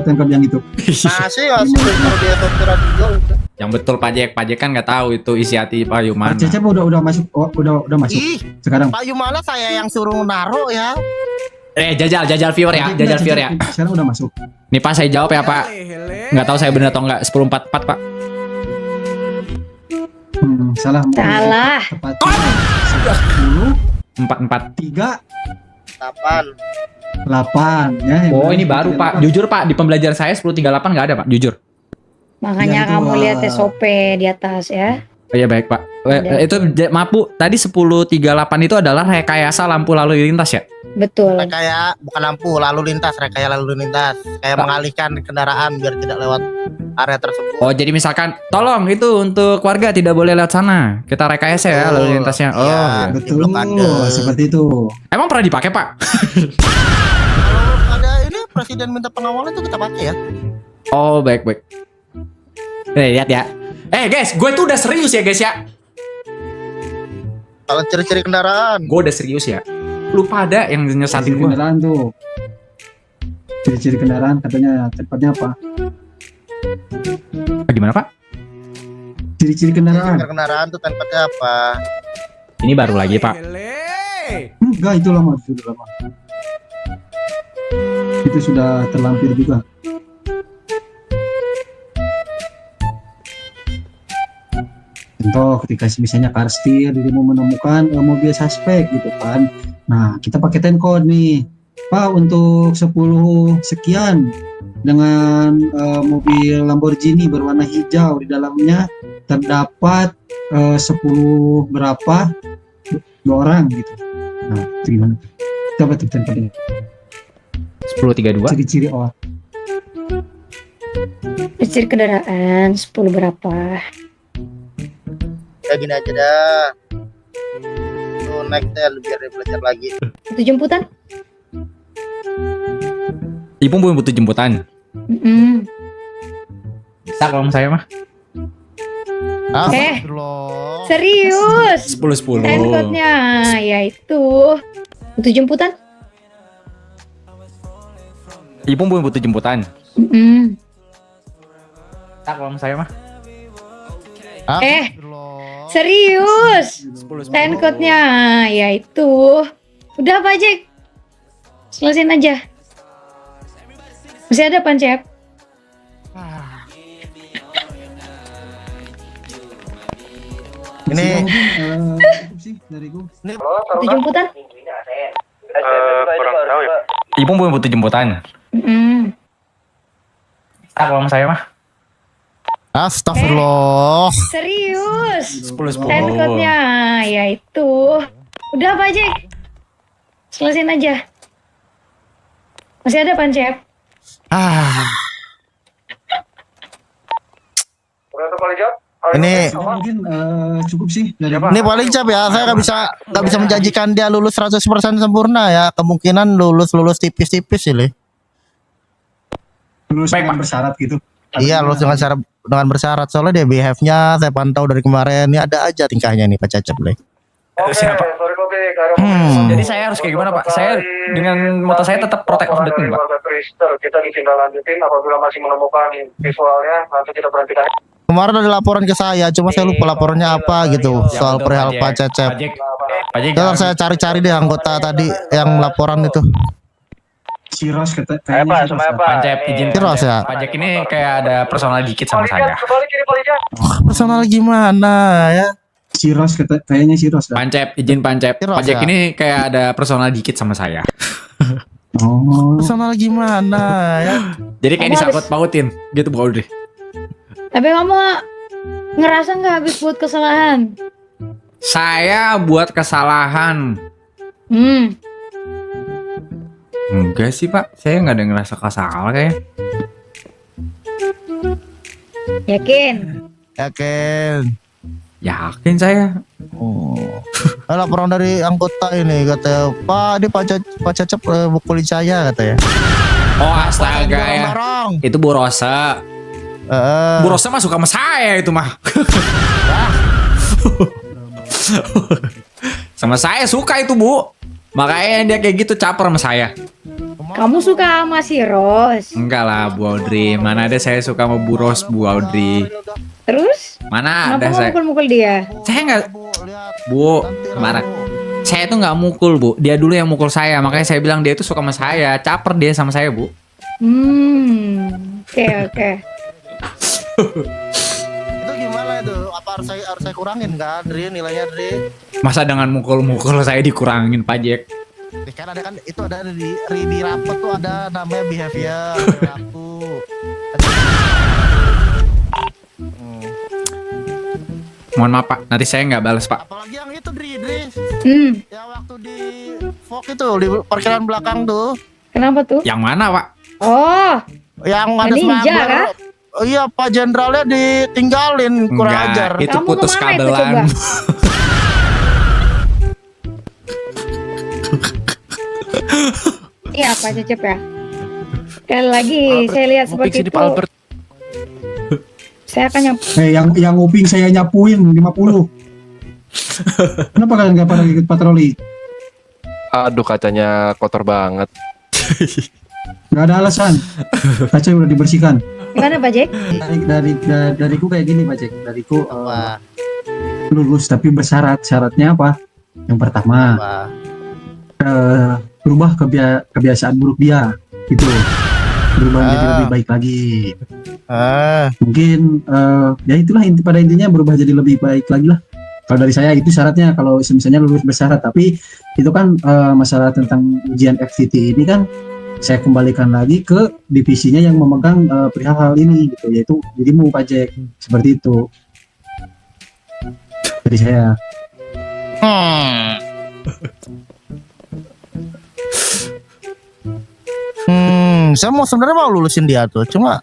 temper yang itu? Masih baru di Tokyo Radio. Yang betul Pak Jack kan nggak tahu itu isi hati Pak Yumana. Pak Cecep udah masuk, udah masuk Ih, sekarang. Pak Yumana saya yang suruh naruh ya. Jajal viewer ya, jajal viewer ya. Sekarang udah masuk. Nih Pak, saya jawab ya Pak. Nggak tahu saya benar atau nggak. 10.44 Pak. Salah. Salah. Tepatnya 10, 44. 3, 8. 8 ya. yang Oh benar ini baru 10.38. Pak. Jujur Pak, di pembelajaran saya 10.38 nggak ada Pak. Jujur. Makanya Ya, itu, kamu lihat SOP di atas ya. Oh iya baik Pak. Ada. Itu maaf Bu, tadi 10.38 itu adalah rekayasa lampu lalu lintas ya? Betul. Rekaya bukan lampu lalu lintas, rekaya lalu lintas. Kayak mengalihkan kendaraan biar tidak lewat area tersebut. Oh jadi misalkan, tolong itu untuk warga tidak boleh lewat sana. Kita rekayasa ya lalu lintasnya. Oh Iya. iya. Betul, Blokade. seperti itu. Emang pernah dipakai Pak? Kalau ada ini presiden minta pengawalan itu kita pakai ya. Oh baik. Lihat ya. Guys, gue tuh udah serius ya guys ya. Kalau ciri-ciri kendaraan. Gue udah serius ya. Lu pada yang nyesatin Ciri gue. kendaraan tuh. Ciri-ciri kendaraan katanya tepatnya apa? Gimana Pak? Ciri-ciri kendaraan. Ciri kendaraan tuh tempatnya apa? Ini baru lagi Pak. Enggak, itu lama. Itu sudah terlampir juga. Contoh ketika misalnya Karstir dia mau menemukan mobil suspek gitu kan. Nah, kita pakai timecode nih. Pak, untuk 10 sekian dengan mobil Lamborghini berwarna hijau, di dalamnya terdapat 10 berapa 2 orang gitu. Nah, itu gimana? Coba tuh tempat 10.32. ciri-ciri orang. Ciri kendaraan 10 berapa? Ya gini aja dah. Tuh naik tel biar dia belajar lagi. Itu jemputan? Ibu butuh jemputan. Bisa kalau saya mah. Astagfirullah. Serius? 10. Timecode-nya ya itu jemputan? Ibu butuh jemputan. Bisa kalau saya mah. Astagfirullah. Serius? 10. Timecode-nya ya itu. Udah Pak Jack, selesain aja. Masih ada Pancep? Ini Cukup sih dari gue. Itu jemputan? Kurang tahu ya. Ibu butuh jemputan. Bisa kalau saya mah. Astagfirullah. Serius? 10. Timecode-nya ya itu. Udah Pak Jack, selesain aja. Masih ada Pancep? Ini Mungkin cukup sih dari ini paling cap ya. Saya nggak bisa menjanjikan dia lulus 100% sempurna ya. Kemungkinan lulus tipis-tipis ini. lulus Baik, dengan Pak. bersyarat gitu. Iya, lulus dengan bersyarat. Soalnya dia behave-nya saya pantau dari kemarin. Ini ada aja tingkahnya nih Pak Cecep nih. Siapa? Jadi saya harus kayak gimana Pak? Saya dengan motor saya tetap protect of the team Pak. Kita ditindaklanjutin apabila masih menemukan visualnya, nanti kita berhentikan. Kemarin ada laporan ke saya, cuma saya lupa laporannya apa gitu soal betul, perihal Pak Pak Jack. Cecep. Pak Jack Ntar saya cari-cari deh anggota tadi yang laporan itu. Siros Pak, kayaknya Siros semuanya ya. Pak. Pancep izin Terus ya? Pak Jack ini kayak ada personal dikit sama saya. Kembali kiri Polija. Personal gimana ya? Siros kayaknya Siros dah. Pancep izin Pancep. Terus Pak Jack ya? ini kayak ada personal dikit sama saya. Oh. Personal gimana ya? Jadi kayak Kamu disangkut pautin gitu Bu Audrey. Tapi kamu ngerasa nggak habis buat kesalahan? Saya buat kesalahan. Enggak sih Pak, saya nggak ada ngerasa kesal kayak. Yakin? Yakin. Yakin saya. Oh. Laporan dari anggota ini katanya Pak Cecep pukulin saya katanya. Oh astaga ya. Dorong. Itu Bu Rosa. Bu Rosa mah suka sama saya itu mah. Sama saya suka itu Bu. Makanya dia kayak gitu caper sama saya. Kamu suka sama si Ros. Enggak lah Bu Audrey, mana ada saya suka sama Bu Ros, Bu Audrey. Terus? Mana Kenapa ada mau saya. mukul-mukul dia? Saya nggak, Bu, marah. Saya tuh nggak mukul Bu, dia dulu yang mukul saya, makanya saya bilang dia itu suka sama saya, caper dia sama saya Bu. Oke. Itu gimana itu? Apa harus saya kurangin kan, Dri, nilainya, Dri? Masa dengan mukul-mukul saya dikurangin pajak? Kan ada kan itu ada di rapet tuh ada namanya behavior perilaku. Mohon maaf Pak, nanti saya nggak balas Pak. Apalagi yang itu Dri. Yang waktu di Fok itu di parkiran belakang tuh. Kenapa tuh? Yang mana Pak? Oh, Yang ada ninja, smuggler. kah? Oh iya, Pak Jenderalnya ditinggalin, kurang Enggak, ajar. itu Kamu putus kemana itu, kabelan. coba? Iya Pak Cecep ya. Sekali lagi saya lihat seperti itu. Saya akan yang nguping saya nyapuin 50. Kenapa kalian nggak pada ikut patroli? Aduh, kacanya kotor banget. Nggak ada alasan. Kaca udah dibersihkan. Gimana Pak Jack? Dariku kayak gini Pak Jack. Dariku Apa? lulus tapi bersyarat. Syaratnya apa? Yang pertama Apa? berubah kebiasaan buruk dia gitu, berubah menjadi lebih baik lagi. Mungkin ya itulah pada intinya berubah jadi lebih baik lagi lah. Kalau dari saya itu syaratnya, kalau misalnya lulus bersyarat. Tapi itu kan masalah tentang ujian FVT ini kan saya kembalikan lagi ke divisinya yang memegang perihal hal ini gitu, yaitu dirimu Pak Jack. Seperti itu dari saya. Saya sebenarnya mau lulusin dia tuh, cuma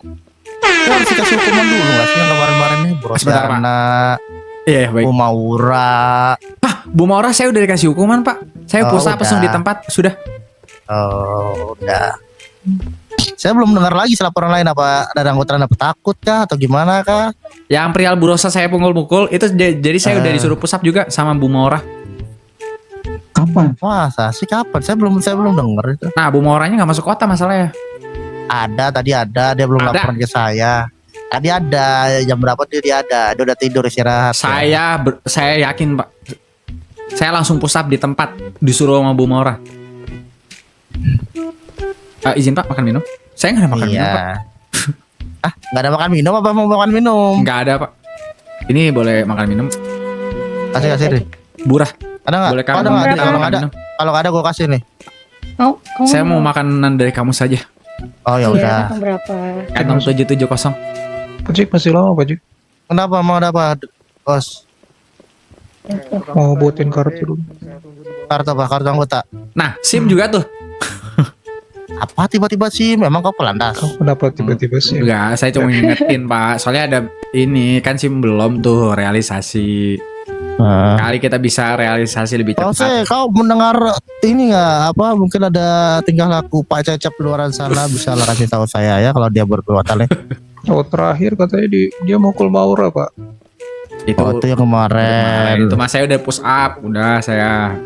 dia harus dikasih hukuman dulu nggak sih yang kemarin-kemarin nih, Bro Sebentar, Pak. Sarna, Iya baik. Bu Maura. Bu Maura saya udah dikasih hukuman Pak. Saya Oh, pulsa langsung udah. di tempat sudah. Oh, udah. Saya belum dengar lagi laporan lain, apa ada anggota apa takut kah atau gimana kah? Yang perihal Bu Rosa saya pukul-pukul itu jadi saya udah disuruh push up juga sama Bu Maura. Kapan? Masa sih kapan? Saya belum dengar itu. Nah Bu Mauranya nggak masuk kota masalahnya. Tadi ada, dia belum Ada. laporan ke saya. Tadi ada, jam berapa dia udah tidur istirahat. Saya yakin Pak. Saya langsung push up di tempat disuruh sama Bu Maura. Izin Pak makan minum. Saya nggak ada makan minum Pak. Nggak ada makan minum apa mau makan minum? Nggak ada Pak. Ini boleh makan minum. Kasih deh. Burah. Ada nggak? Boleh Kalau kamu nggak ada, makan kalau nggak ada, minum. kalau nggak ada gue kasih nih. Kamu Saya mau makanan dari kamu saja. Oh ya udah. Iya, berapa? Kantong 770. Pak Jack masih lama Pak Jack. Kenapa mau ada apa, Bos? Mau buatin kartu dulu. Kartu apa? Kartu anggota. Nah SIM juga tuh. Apa tiba-tiba sih? Memang kau pelantas. Kenapa tiba-tiba sih? Enggak, saya cuma ngingetin Pak. Soalnya ada ini kan SIM belum tuh realisasi. Kali kita bisa realisasi lebih Oh cepat. kau mendengar ini nggak? Apa mungkin ada tingkah laku Pak Cecep di luar sana, bisa lah kasih tahu saya ya kalau dia berbuatan ya. Oh terakhir katanya dia mukul Maura Pak. Itu Itu yang kemarin. Itu mas saya udah push up, udah saya.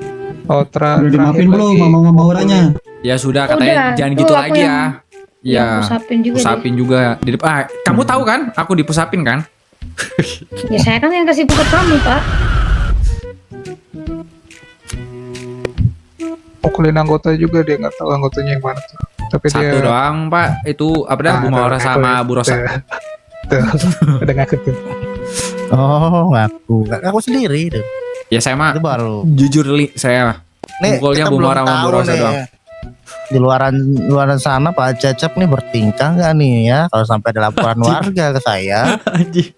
Oh Udah dimaafin belum sama Mauranya? Ya sudah katanya Udah, jangan tuh gitu aku lagi ya. Ya. Pusapin juga. Pusapin juga. Kamu tahu kan? Aku dipusapin kan? Ya saya kan yang kasih pusat kamu Pak. Mukulin anggota juga, dia nggak tahu anggotanya yang mana tuh. Tapi Satu dia doang Pak. Itu apa dah? Bu Maura sama Bu Rosa. Tuh, udah ngaku tuh. Oh ngaku sendiri tuh. Ya saya mah Itu baru. jujur saya. Mukulnya kita Bu belum Maura sama Bu tahu Rosa nih. doang. Di luaran sana Pak Cecep nih bertingkah nggak nih ya? Kalau sampai ada laporan warga ke saya. Tapi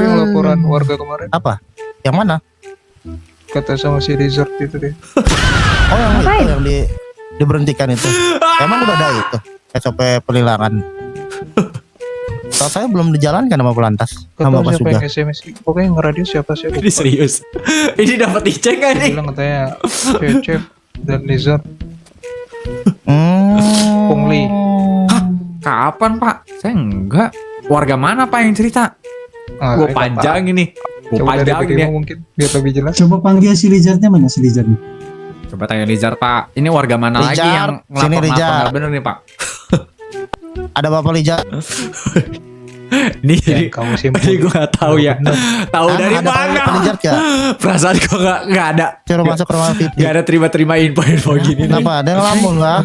yang laporan warga kemarin Apa? Yang mana? kata sama si Resort itu deh. Oh yang Ngapain? itu yang diberhentikan itu. Emang udah ada itu SOP penilangan. Kalau saya belum dijalankan sama Polantas sama Kata Pak siapa Suga. yang SMS? Pokoknya yang nge-radio siapa sih? Ini serius. Ini dapat dicek kan Dia nih? bilang katanya Cecep dan Resort. Pungli. Kapan Pak? Saya enggak. Warga mana Pak yang cerita? Gue panjang ini. Gue Coba dari panjang ini. dirimu mungkin biar lebih jelas. Coba panggil si Lizardnya, mana si Lizardnya? Coba tanya Rizal, Pak. Ini warga mana lagi Rizal, yang sini, ngelapor Rizal. nggak bener nih, Pak? Ada Bapak Lija. Nih, Yang kamu simpul. ini gue nggak tahu ya. Tahu dari Ada mana? Bapak Lija gak? Perasaan gue nggak ada. Suruh masuk ke rumah Titi. Nggak ada terima info gini nih. Kenapa? Ada yang ngelamun nggak?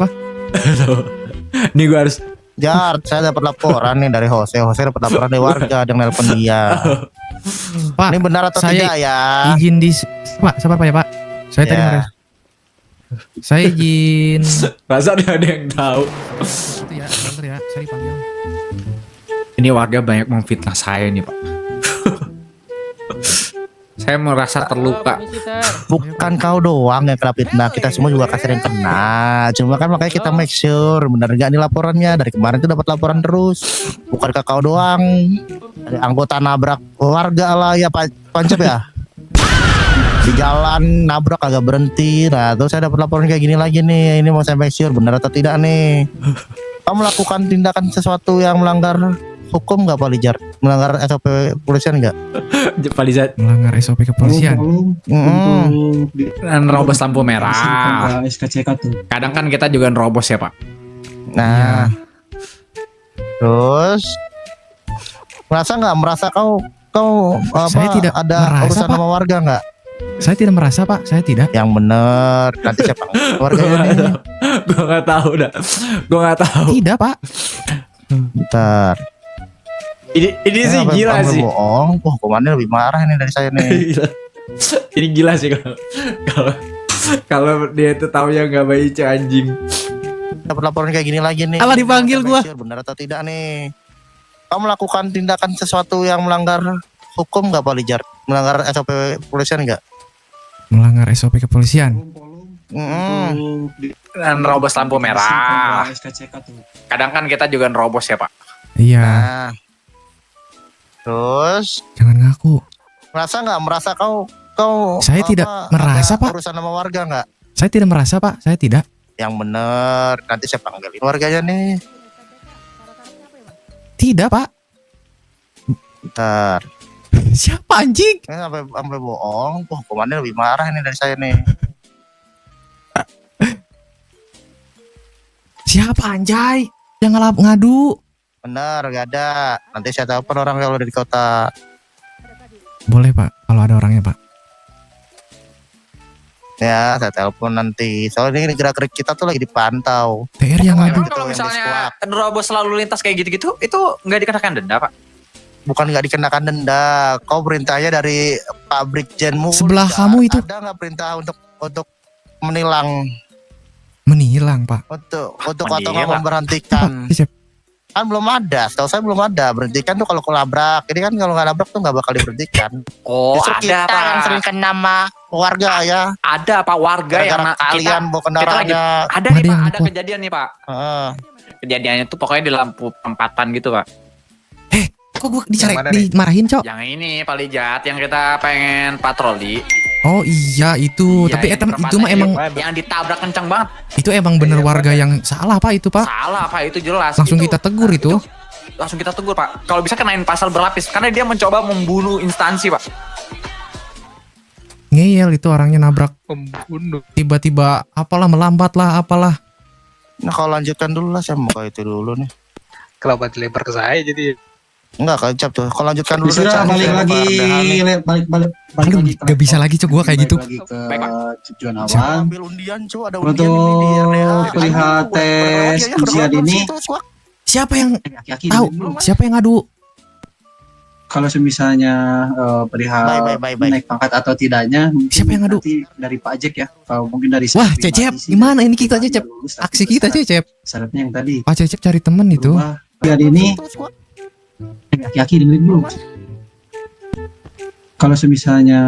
Nih gue harus. Jar, saya dapat laporan nih dari Jose. Jose dapat laporan dari warga ada yang nelpon dia. Pak, Ini benar atau saya tidak ya? izin di Pak, sabar Pak ya Pak. Saya tadi Ya. ngeres. Saya izin. Perasaan nggak ada yang tahu. Itu ya, bentar ya, saya dipanggil. Ini warga banyak memfitnah saya nih, Pak. Saya merasa terluka. Bukan kau doang yang kena fitnah, kita semua juga kasih yang kena. Cuma kan makanya kita make sure benar nggak nih laporannya. Dari kemarin tuh dapat laporan terus. Bukan kau doang. Ada anggota nabrak warga lah ya Pancep ya. Di jalan nabrak agak berhenti. Nah terus saya dapat laporan kayak gini lagi nih. Ini mau saya make sure benar atau tidak nih. Kamu melakukan tindakan sesuatu yang melanggar hukum nggak Pak Lijar? Melanggar SOP polisian nggak? Pak Lizat. Melanggar SOP kepolisian. Dan robos lampu merah. SKCK tuh. Kadang kan kita juga nerobos ya, Pak. Nah, terus merasa kau apa Saya tidak ada merasa, urusan Pak. sama warga nggak? Saya tidak merasa Pak, saya tidak. Yang bener nanti siapa warga ini? Gue nggak tahu dah. Gue nggak tahu. Tidak Pak. Bentar. Ini sih Apa- gila apa sih. Bohong. Wah, komandan lebih marah ini dari saya nih. Gila. Ini gila sih kalau dia itu tahu yang nggak baik anjing. Dapat laporan kayak gini lagi nih. Alah, dipanggil Saya gua. make sure benar atau tidak nih? Kamu melakukan tindakan sesuatu yang melanggar hukum nggak Pak Lijar? Melanggar SOP polisian nggak? Melanggar SOP kepolisian. Dan nerobos lampu merah. SKCK tuh. Kadang kan kita juga nerobos ya, Pak. Iya, Nah, terus jangan ngaku. merasa kau Saya tidak merasa, ada Pak. urusan sama warga nggak? Saya tidak merasa Pak, saya tidak. Yang bener nanti saya panggilin warganya nih. Tidak Pak. Ntar Siapa anjing? ini sampai bohong. Wah, komandan lebih marah ini dari saya nih. Siapa anjay? Yang ngadu. Bener gak ada. Nanti saya telepon orang kalau dari kota. Boleh Pak, kalau ada orangnya Pak. Ya saya telepon nanti. Soalnya ini gerak-gerik kita tuh lagi dipantau. TR yang ngadu. Emang kalau misalnya nerobos lalu lintas kayak gitu-gitu, itu nggak dikenakan denda, Pak? Bukan nggak dikenakan denda. Kau perintahnya dari Pak Brigjenmu. Sebelah kamu itu. Ada nggak perintah untuk menilang? Menilang Pak. Untuk atau nggak Menilang. memberhentikan? Siap. Kan belum ada, setahu saya belum ada. Berhentikan tuh kalau labrak. Ini kan kalau nggak labrak tuh nggak bakal diberhentikan. Oh, Justru ada, kita yang Pak. sering kena sama warga ya. Ada, Pak, warga yang Gara-gara kalian bawa kendaraannya. ada nih, Ada Pak, yang ada buat. kejadian nih, Pak. Heeh. Kejadiannya tuh pokoknya di lampu perempatan gitu, Pak. Kok gue Yang mana nih? dimarahin Cok? Yang ini paling jahat yang kita pengen patroli. Oh iya itu. Iya, Tapi yang itu perempatan mah emang yang ditabrak kencang banget. itu emang bener warga yang salah Pak itu Pak. Salah, Pak, itu jelas. Langsung Itu- kita tegur itu. Langsung kita tegur, Pak. Kalau bisa kenain pasal berlapis karena dia mencoba membunuh instansi, Pak. Ngeyel itu orangnya nabrak Pembunuh. tiba-tiba apalah melambat lah apalah. Nah kalau lanjutkan dulu lah, saya mau ke itu dulu nih. Kenapa dilempar ke saya jadi? Enggak kecap tuh. Kalau lanjutkan dulu Sudah Cak. balik Saya lagi, mau ke balik Aduh, lagi. gak bisa lagi Cok gua kayak gitu. Balik lagi ke Baik, Pak. tujuan Siapa awal. ambil undian cu, ada undian ini di Untuk RDA. perihal tes ujian ini, Siapa yang aki-aki tahu? dulu. Siapa yang ngadu? Kalau semisalnya perihal Baik. naik pangkat atau tidaknya, mungkin Siapa yang ngadu? nanti dari Pak Ajek ya, kalau mungkin dari Wah, saya Cecep, pribadi sih, gimana ini kita biar Cecep? lulus, tapi Aksi kita bersyarat- Cecep. Syaratnya yang tadi. Pak Cecep cari temen itu. Berubah. Ujian ini aki-aki dengerin dulu. Kalau semisalnya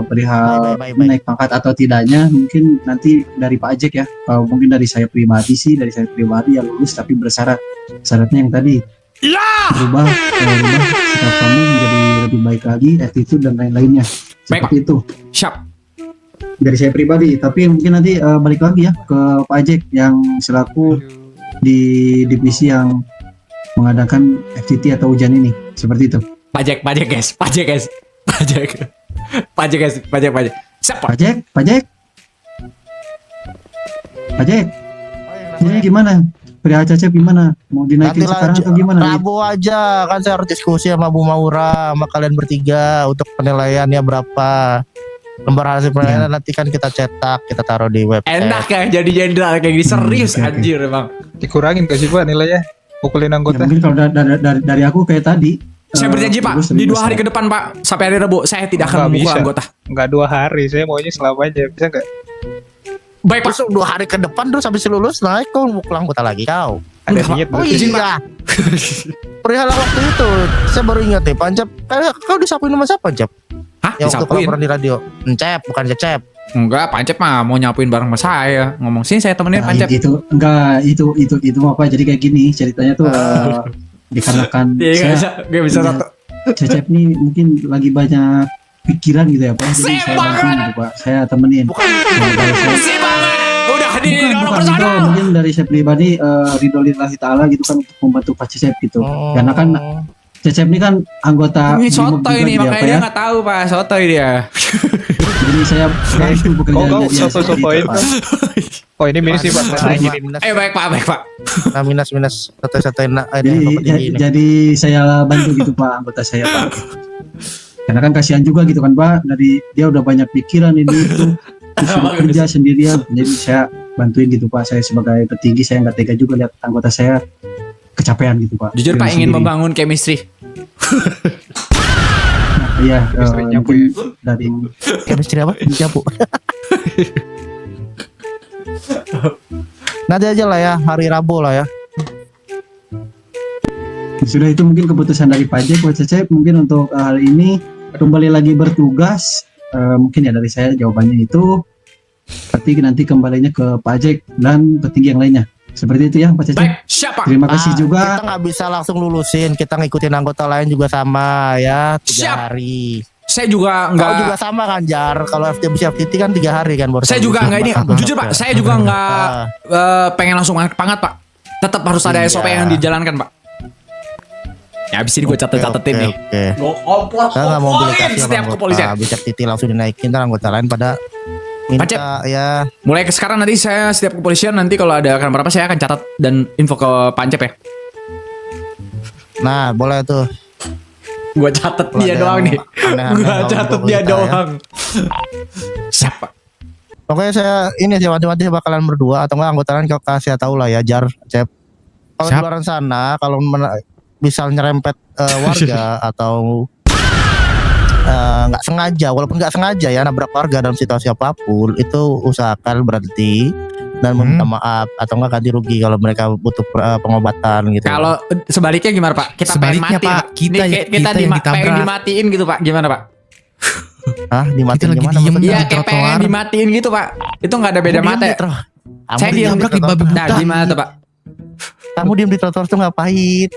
perihal Baik. naik pangkat atau tidaknya, mungkin nanti dari Pak Ajek ya. Kalau mungkin dari saya pribadi sih, dari saya pribadi yang lulus tapi bersyarat. Syaratnya yang tadi. Berubah sikap kamu menjadi lebih baik lagi, attitude dan lain-lainnya. Seperti itu. Siap. Dari saya pribadi, tapi mungkin nanti balik lagi ya ke Pak Ajek yang selaku di divisi yang mengadakan FTT atau ujian ini. Seperti itu. Pajak guys. Siap, Pak. Pak Ajek. Pak Jack, ini gimana? Perihal Cecep gimana? Mau dinaikin Nanti sekarang atau gimana? Rabu aja kan saya harus diskusi sama Bu Maura sama kalian bertiga untuk penilaiannya berapa. Lembar hasil penilaian nanti kan kita cetak, kita taruh di website. Enak ya jadi jenderal kayak gini serius anjir emang. Dikurangin gak sih Pak nilainya? Pukulin Ya, anggota. mungkin kalau dari aku kayak tadi. Saya berjanji Pak, di 2 hari ke depan Pak, sampai hari Rabu saya tidak akan Nggak memukul bisa. anggota. Enggak 2 hari, saya maunya selamanya. Bisa enggak? Baik Pak. Terus 2 hari ke depan terus habis lulus naik kau mukul anggota lagi kau. Ada Enggak, niat Oh berarti. Izin, iya. Perihal waktu itu saya baru ingat nih Pancap. Kau disapuin sama siapa Pancap? Hah, Yang waktu disapuin? laporan di radio. Encep bukan Cecep. Enggak, Pancep mah mau nyapuin bareng sama saya. Ngomong sini saya temenin Nah, Pancep. itu enggak itu apa? Jadi kayak gini ceritanya tuh dikarenakan Iya, gak bisa punya- satu. Cecep nih mungkin lagi banyak pikiran gitu ya Pak. Jadi Sip saya banget. bantuin gitu Pak. Saya temenin. Bukan Nah, dari saya- Sip banget. Udah di bukan dorong bukan persona. itu mungkin dari saya pribadi ridho lillahi ta'ala gitu kan untuk membantu Pak Cecep gitu. Karena kan Cecep ini kan anggota Ini Brimob sotoy juga nih, gitu ya, makanya Pak dia ya. nggak tahu Pak, sotoy dia. Jadi saya bantu pekerjaan Kau dia sotoy-sotoin Pak. Oh ini minus sih Pak. Saya gini. Baik Pak, baik Pak. Nah, minus satu Jadi saya bantu gitu Pak anggota saya Pak. Karena kan kasihan juga gitu kan Pak, dari dia udah banyak pikiran ini itu disuruh kerja sendirian, jadi saya bantuin gitu Pak. Saya sebagai petinggi saya nggak tega juga lihat anggota saya kecapean gitu Pak. Jujur Pak Dengan ingin sendiri. membangun chemistry. Iya, Chemistry nyapu mungkin dari chemistry apa? Nyapu. Nanti aja lah ya, hari Rabu lah ya. sudah itu mungkin keputusan dari Pak Jack buat Cecep mungkin untuk hari ini kembali lagi bertugas. Mungkin ya dari saya jawabannya itu. Berarti nanti kembalinya ke Pak Jack dan petinggi yang lainnya. Seperti itu ya Pak Cecep. Baik, siapa? Terima kasih juga. Kita nggak bisa langsung lulusin, kita ngikutin anggota lain juga sama ya 3 Siap. hari. Saya juga Kau juga nggak. sama kan Jar, kalau FTT kan 3 hari kan baru. Saya juga nggak ini. Jujur Pak, saya juga nggak Ah, pengen langsung pangat Pak. Tetap harus ada Iya. SOP yang dijalankan Pak. Ya abis ini gue catet-catetin nih. Oke. Gue kompor Saya nggak mau mobilisasi setiap sama kepolisian. anggota. Bisa titik langsung dinaikin, ntar anggota lain pada Pacet. minta ya. Mulai ke sekarang nanti saya setiap kepolisian nanti kalau ada akan berapa saya akan catat dan info ke Pancep ya. Nah boleh tuh. Gue catet Kalau dia ada doang yang nih. aneh-aneh Gue kalau catet untuk dia kita ya. doang. Siapa? Pokoknya saya ini sih mati-mati bakalan berdua atau enggak anggota lain kau kasih tahu lah ya Jar, Cep. Kalau di Siap. luar sana kalau misal nyerempet warga atau nggak sengaja, walaupun nggak sengaja ya nabrak warga dalam situasi apapun itu usahakan berhenti dan meminta maaf atau enggak ganti rugi kalau mereka butuh pengobatan gitu. Kalau sebaliknya gimana Pak? Kita Sebaliknya, pengen mati Pak. Kita yang pengen ditabrak. dimatiin gitu Pak. Gimana Pak? Hah, dimatiin Kita lagi gimana diem maksudnya? Iya di kayak pengen trotoar. dimatiin gitu Pak. Itu nggak ada beda Kamu mata. diem ya? di tro- Kamu Saya diem diem di Tabrak di trotoar. babi Nah buta. gimana tuh Pak? Kamu diem di trotoar tuh ngapain?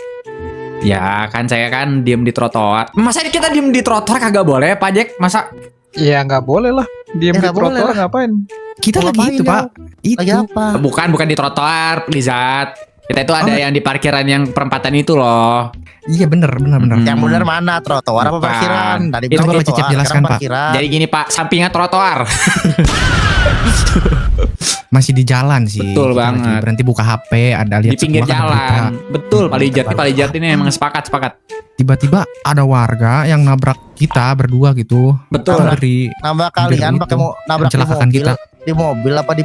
Ya kan saya kan diem di trotoar. Masa kita diem di trotoar kagak boleh Pak Jack? Masa Ya nggak boleh lah. Diam Ya, di nggak boleh trotoar lah. ngapain? Kita Mau lagi ngapain itu ya? Pak. Lagi Itu. apa? bukan di trotoar, Lizat. Kita itu ada yang di parkiran yang perempatan itu loh. Iya bener. Yang benar mana trotoar apa Bukan. parkiran? Tadi Itu bilang Bapak Cecep trotoar, jelaskan, sekarang Pak. parkiran. Jadi gini Pak, sampingnya trotoar. Masih di jalan sih. Betul Kita lagi banget. berhenti buka HP, ada lihat Di pinggir sebuah berita. jalan. Betul, Pak Lijat ini emang sepakat. Tiba-tiba ada warga yang nabrak kita berdua gitu. Betul. Dari Nambah kalian Hampir pakai itu. nabrak di Mencelakakan mobil, kita. di mobil apa di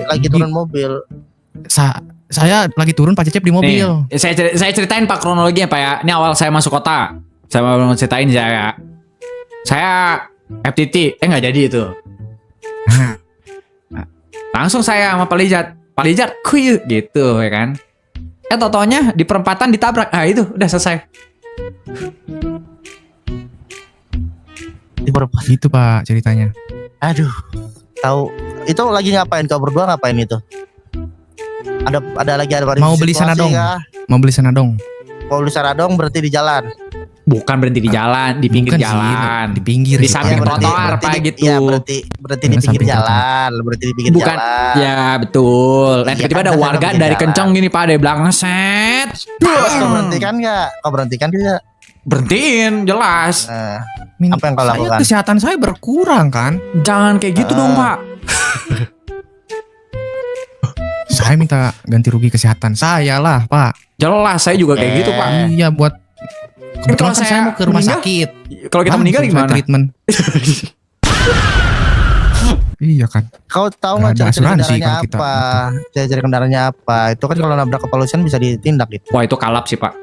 lagi Di- turun mobil? saya lagi turun Pak Cecep di mobil. Nih, saya ceritain Pak kronologinya Pak ya. Ini awal saya masuk kota. Saya mau ceritain saya. Saya FTT, nggak jadi itu. Nah, langsung saya sama Pak Lijat, kuy gitu ya kan. Totonya di perempatan ditabrak. Ah itu udah selesai. Di berapa? Gitu Pak ceritanya. Aduh, tahu itu lagi ngapain? Kau berdua ngapain itu? Ada lagi ada Mau beli sanadong. Mau beli senadong. Mau beli sanadong berarti di jalan. Bukan berhenti di jalan, di pinggir Bukan sih, jalan. di pinggir Di sih, samping Pak. trotoar, Pak, gitu. Iya, berarti di Karena pinggir samping jalan, berarti di pinggir Bukan, jalan. ya betul. Nah Iya, tiba-tiba kan ada saya warga pinggir dari jalan. kenceng gini Pak dari belakang set. Terus kau berhentikan nggak? Kau berhentikan tidak? Berhentiin, jelas. Nah, Min- apa yang kau saya lakukan? kesehatan saya berkurang kan. Jangan kayak gitu dong Pak. Saya minta ganti rugi kesehatan saya lah, Pak. Jelas saya juga kayak gitu, Pak. Iya, buat kebetulan kalau kan saya saya mau ke rumah meninggal, sakit. Kalau kita meninggal Langsung saya gimana? treatment. Iya kan. Kau tahu Nggak nggak ada ciri asuransi kendaraannya kalau kita apa? Ciri kendaraannya apa? Itu kan kalau nabrak kepolisian bisa ditindak gitu. Wah, itu kalap sih, Pak.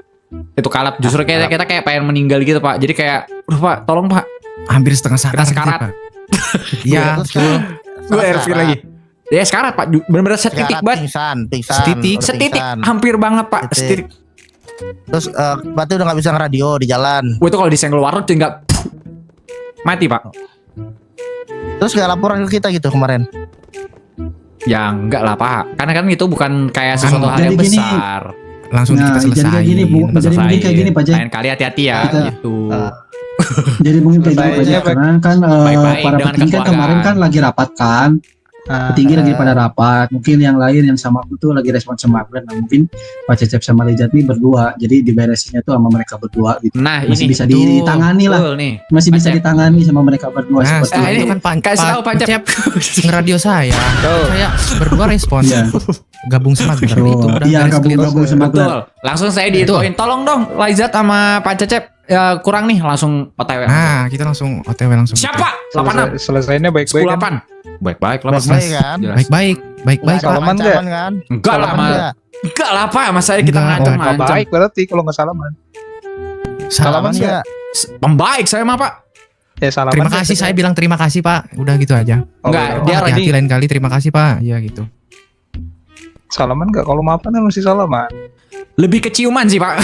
Itu kalap. Justru kita kayak pengen meninggal gitu, Pak. Jadi kayak, Pak, tolong, Pak. Hampir setengah sadar Kena sekarat. gitu, Pak. Iya, Terus betul. Gue RP lagi. Ya sekarat, Pak. Bener-bener setitik Sekarat, banget. pingsan, Setitik. udah Setitik. pingsan. Hampir banget, Pak. Setitik. Setitik. Terus berarti udah nggak bisa ngeradio di jalan. Wah, itu kalau disenggol warung tinggal mati, Pak. Terus nggak laporan ke kita gitu kemarin. Ya enggak lah, Pak. Karena kan itu bukan kayak sesuatu hal yang jadi gini. besar. Langsung Nah, kita jadi selesai. kayak gini, Bu. Kita Jadi mungkin kayak gini, Pak Jack. Lain kali hati-hati ya, Kita- gitu. Jadi mungkin kayak gini Pak Selesainya Jack. Karena kan Baik-baik para dengan petinggi kan kemarin kekeluargaan. kan lagi rapat kan. Petinggi lagi pada rapat. Mungkin yang lain yang sama aku tuh lagi respon smuggler. Nah, mungkin Pak Cecep sama Lijatmi berdua. Jadi diberesinnya tuh sama mereka berdua gitu. Nah, Masih ini bisa Betul. ditangani lah. betul nih. Masih bisa Pak Cep. ditangani sama mereka berdua Nah, seperti ini itu. kan Kasih tahu, Pak Cep. ngeradio saya. Tuh. Saya berdua respon. Iya. Gabung smuggler Betul. itu udah Iya, garis clear. gabung smuggler. Betul. Langsung saya diinfoin. Tolong dong, Laizat sama Pak Cecep. Ya, kurang nih, langsung OTW. Nah, kita langsung OTW langsung. Siapa? 86. Selesainya baik-baik kan? 108. Baik-baik lah, Mas. Baik-baik kan? Jelas. Baik-baik, baik-baik. Nggak ada Salaman ancaman kan? Enggak lah, Salaman Mas. nggak? Enggak lah, Pak. Masa kita Enggak. ngancam Nggak ngancam. baik berarti kalau nggak salaman. Salaman nggak? ya. Pembaik saya mah, Pak. Ya salaman. Terima kasih, saya bilang terima kasih, Pak. Udah gitu aja. Enggak, Oh, dia Hati-hati lain kali, terima kasih, Pak. Ya gitu. salaman nggak? Kalau maafan kan mesti salaman. Lebih keciuman sih, Pak.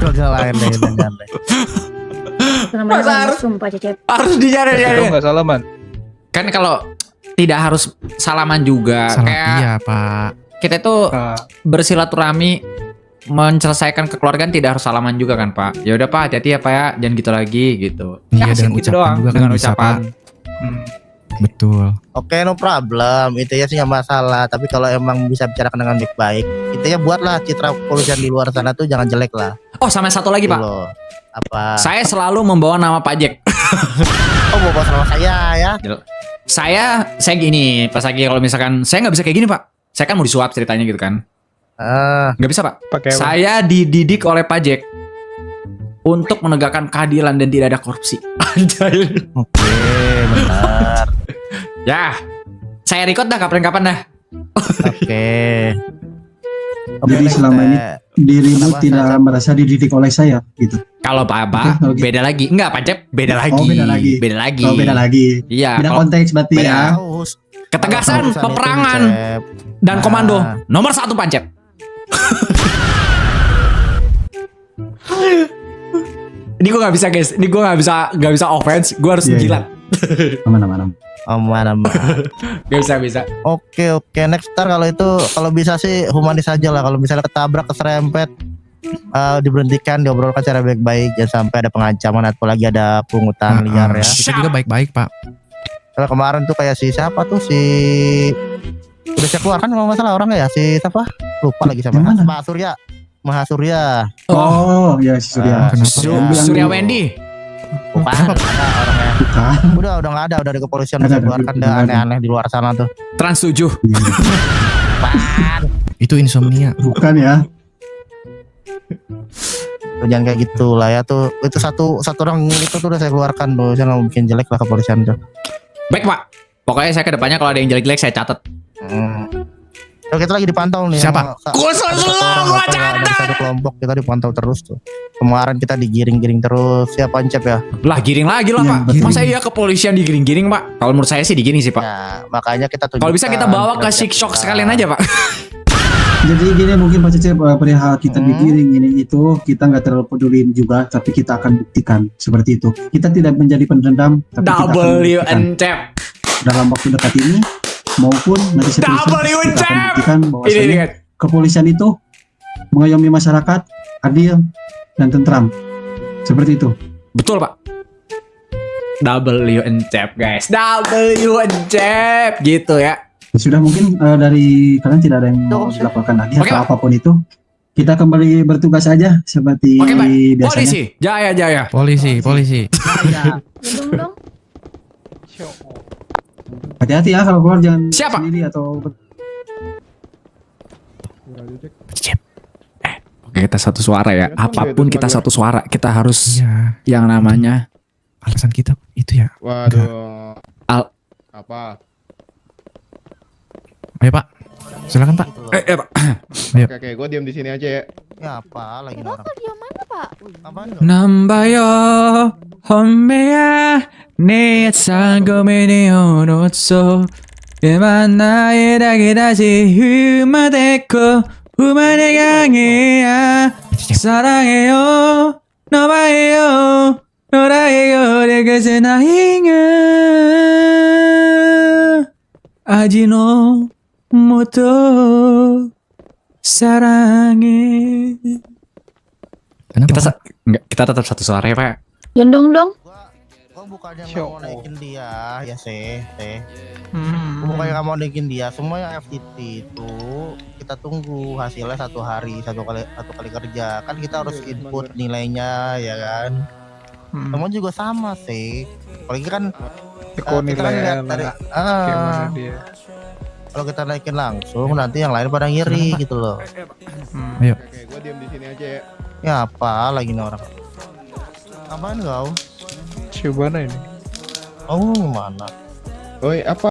Udah lain deh, jangan deh. Itu namanya Masa harus- mesum, Pak Cecep. Harus Kalau dinyari-nyari. nggak salaman. Kan kalau tidak harus salaman juga. Salah Kayak iya, Pak. kita itu Nah, bersilaturahmi menyelesaikan kekeluargaan tidak harus salaman juga kan, Pak. Ya udah, Pak, hati-hati ya, Pak ya. Jangan gitu lagi gitu. Iya, sih, dengan ucapan juga kan dengan bisa, ucapan. hmm. Betul. Oke, no problem. Itu ya sih nggak masalah. Tapi kalau emang bisa bicarakan dengan baik-baik, kita ya buatlah citra kepolisian di luar sana tuh jangan jelek lah. Oh, sama satu lagi, Gitu Pak. loh. Apa? Saya selalu membawa nama Pak Jack. Oh, bawa sama saya ya. Saya gini, pas lagi kalau misalkan saya nggak bisa kayak gini, Pak. Saya kan mau disuap ceritanya gitu kan. Nggak bisa, Pak. Pakai apa? Saya dididik oleh Pak Jack untuk menegakkan keadilan dan tidak ada korupsi. Anjay. Oke, benar. Ya, saya record dah kapan-kapan dah. Oke. Jadi selama ini dirimu Kenapa tidak saya- merasa dididik oleh saya gitu. Kalau Bapak Oke, oke. beda lagi. Enggak, Pak Cep, beda lagi. beda lagi. Beda lagi. Oh, beda lagi. Iya, Beda kalau konteks berarti beda. ya. ketegasan, Urusan itu, peperangan Cep. dan Nah. komando nomor 1 Pak Cep. Ini gue nggak bisa, guys. Ini gue nggak bisa offense. Gue harus Iya, menjilat. Aman. Aman. Gak bisa. Oke, next ntar kalau itu kalau bisa sih humanis aja lah. Kalau misalnya ketabrak, keserempet, diberhentikan, diobrolkan secara baik-baik, jangan sampai ada pengancaman atau lagi ada pungutan liar ya. Kita juga baik-baik, Pak. Kalau kemarin tuh kayak si siapa tuh si udah saya keluar kan kalau nggak salah orangnya ya si siapa lupa lagi Yang sama mana? Mahasurya Oh, ya si Surya. Kenapa? Yang Surya bilang- Wendy. bukan ada orangnya Bukan. udah nggak ada di kepolisian Ada, udah keluarkan udah dah ada. aneh-aneh di luar sana tuh Trans 7. Itu insomnia. Bukan ya. Tuh, jangan kayak gitu lah ya tuh itu satu orang itu tuh udah saya keluarkan tuh saya nggak bikin jelek lah kepolisian tuh. Baik, Pak. Pokoknya saya kedepannya kalau ada yang jelek-jelek saya catat. Nah, kita lagi dipantau nih. Siapa? Khusus Ada satu lu, orang gua apa ya, ada catat. satu kelompok kita dipantau terus tuh. Kemarin kita digiring-giring terus. Siapa Cep ya? Lah, giring lagi lah, Iya, Pak. betul. Masa iya kepolisian digiring-giring, Pak? Kalau menurut saya sih digiring sih, Pak. Ya, makanya kita tunjukkan. Kalau bisa kita bawa ke Six Shock sekalian aja, Pak. Jadi gini mungkin Pak Cecep perihal kita digiring ini itu kita nggak terlalu peduliin juga, tapi kita akan buktikan seperti itu. Kita tidak menjadi pendendam, tapi kita akan membuktikan WNCEP. dalam waktu dekat ini maupun nanti seterusnya kita akan WNCEP. buktikan Ini bahwasanya lihat. kepolisian itu mengayomi masyarakat adil dan tentram. Seperti itu. Betul, Pak. WNCEP, guys. WNCEP gitu ya. Ya sudah mungkin dari kalian tidak ada yang mau dilaporkan lagi Oke, atau Pak. apapun itu. Kita kembali bertugas aja seperti Oke, Pak. biasanya. Polisi, jaya. Polisi. Gedung dong. Hati-hati ya kalau keluar jangan Siapa? sendiri atau Cep. Oke, kita satu suara ya. Apapun kita satu suara, kita harus Iya. yang namanya Alasan kita itu ya. Waduh. Al- Apa? Ayo Pak. Silakan Pak. Gitu loh. Pak. Oke, gue diam di sini aja ya. Ya apa lagi nih orang? Bapak dia mana, Pak? Apaan lo? Nambayo Homeya Niat sangome ni onotso Emanae dake dashi Humadeko Humane gangeya Sarangeyo Nobaeyo Noraeyo Dekase nainga Aji no Moto Sarange Kenapa? kita Pak? enggak, kita tetap satu suara ya Pak. Gendong dong. Gua bukannya nggak Show. mau naikin dia, ya teh. Hmm. Gua bukannya nggak mau naikin dia. Semua yang FTT itu kita tunggu hasilnya 1 hari, satu kali kerja. Kan kita harus input nilainya, ya kan. Semua juga sama sih. Apalagi kan Eko kita kan lihat dari kayak mana dia. kalau kita naikin langsung nanti yang lain pada ngiri gitu loh. Ayo. Oke, gue diam di sini aja ya. Ya apa lagi nih orang? Apaan kau? Coba ini. Oh mana? Oi, apa?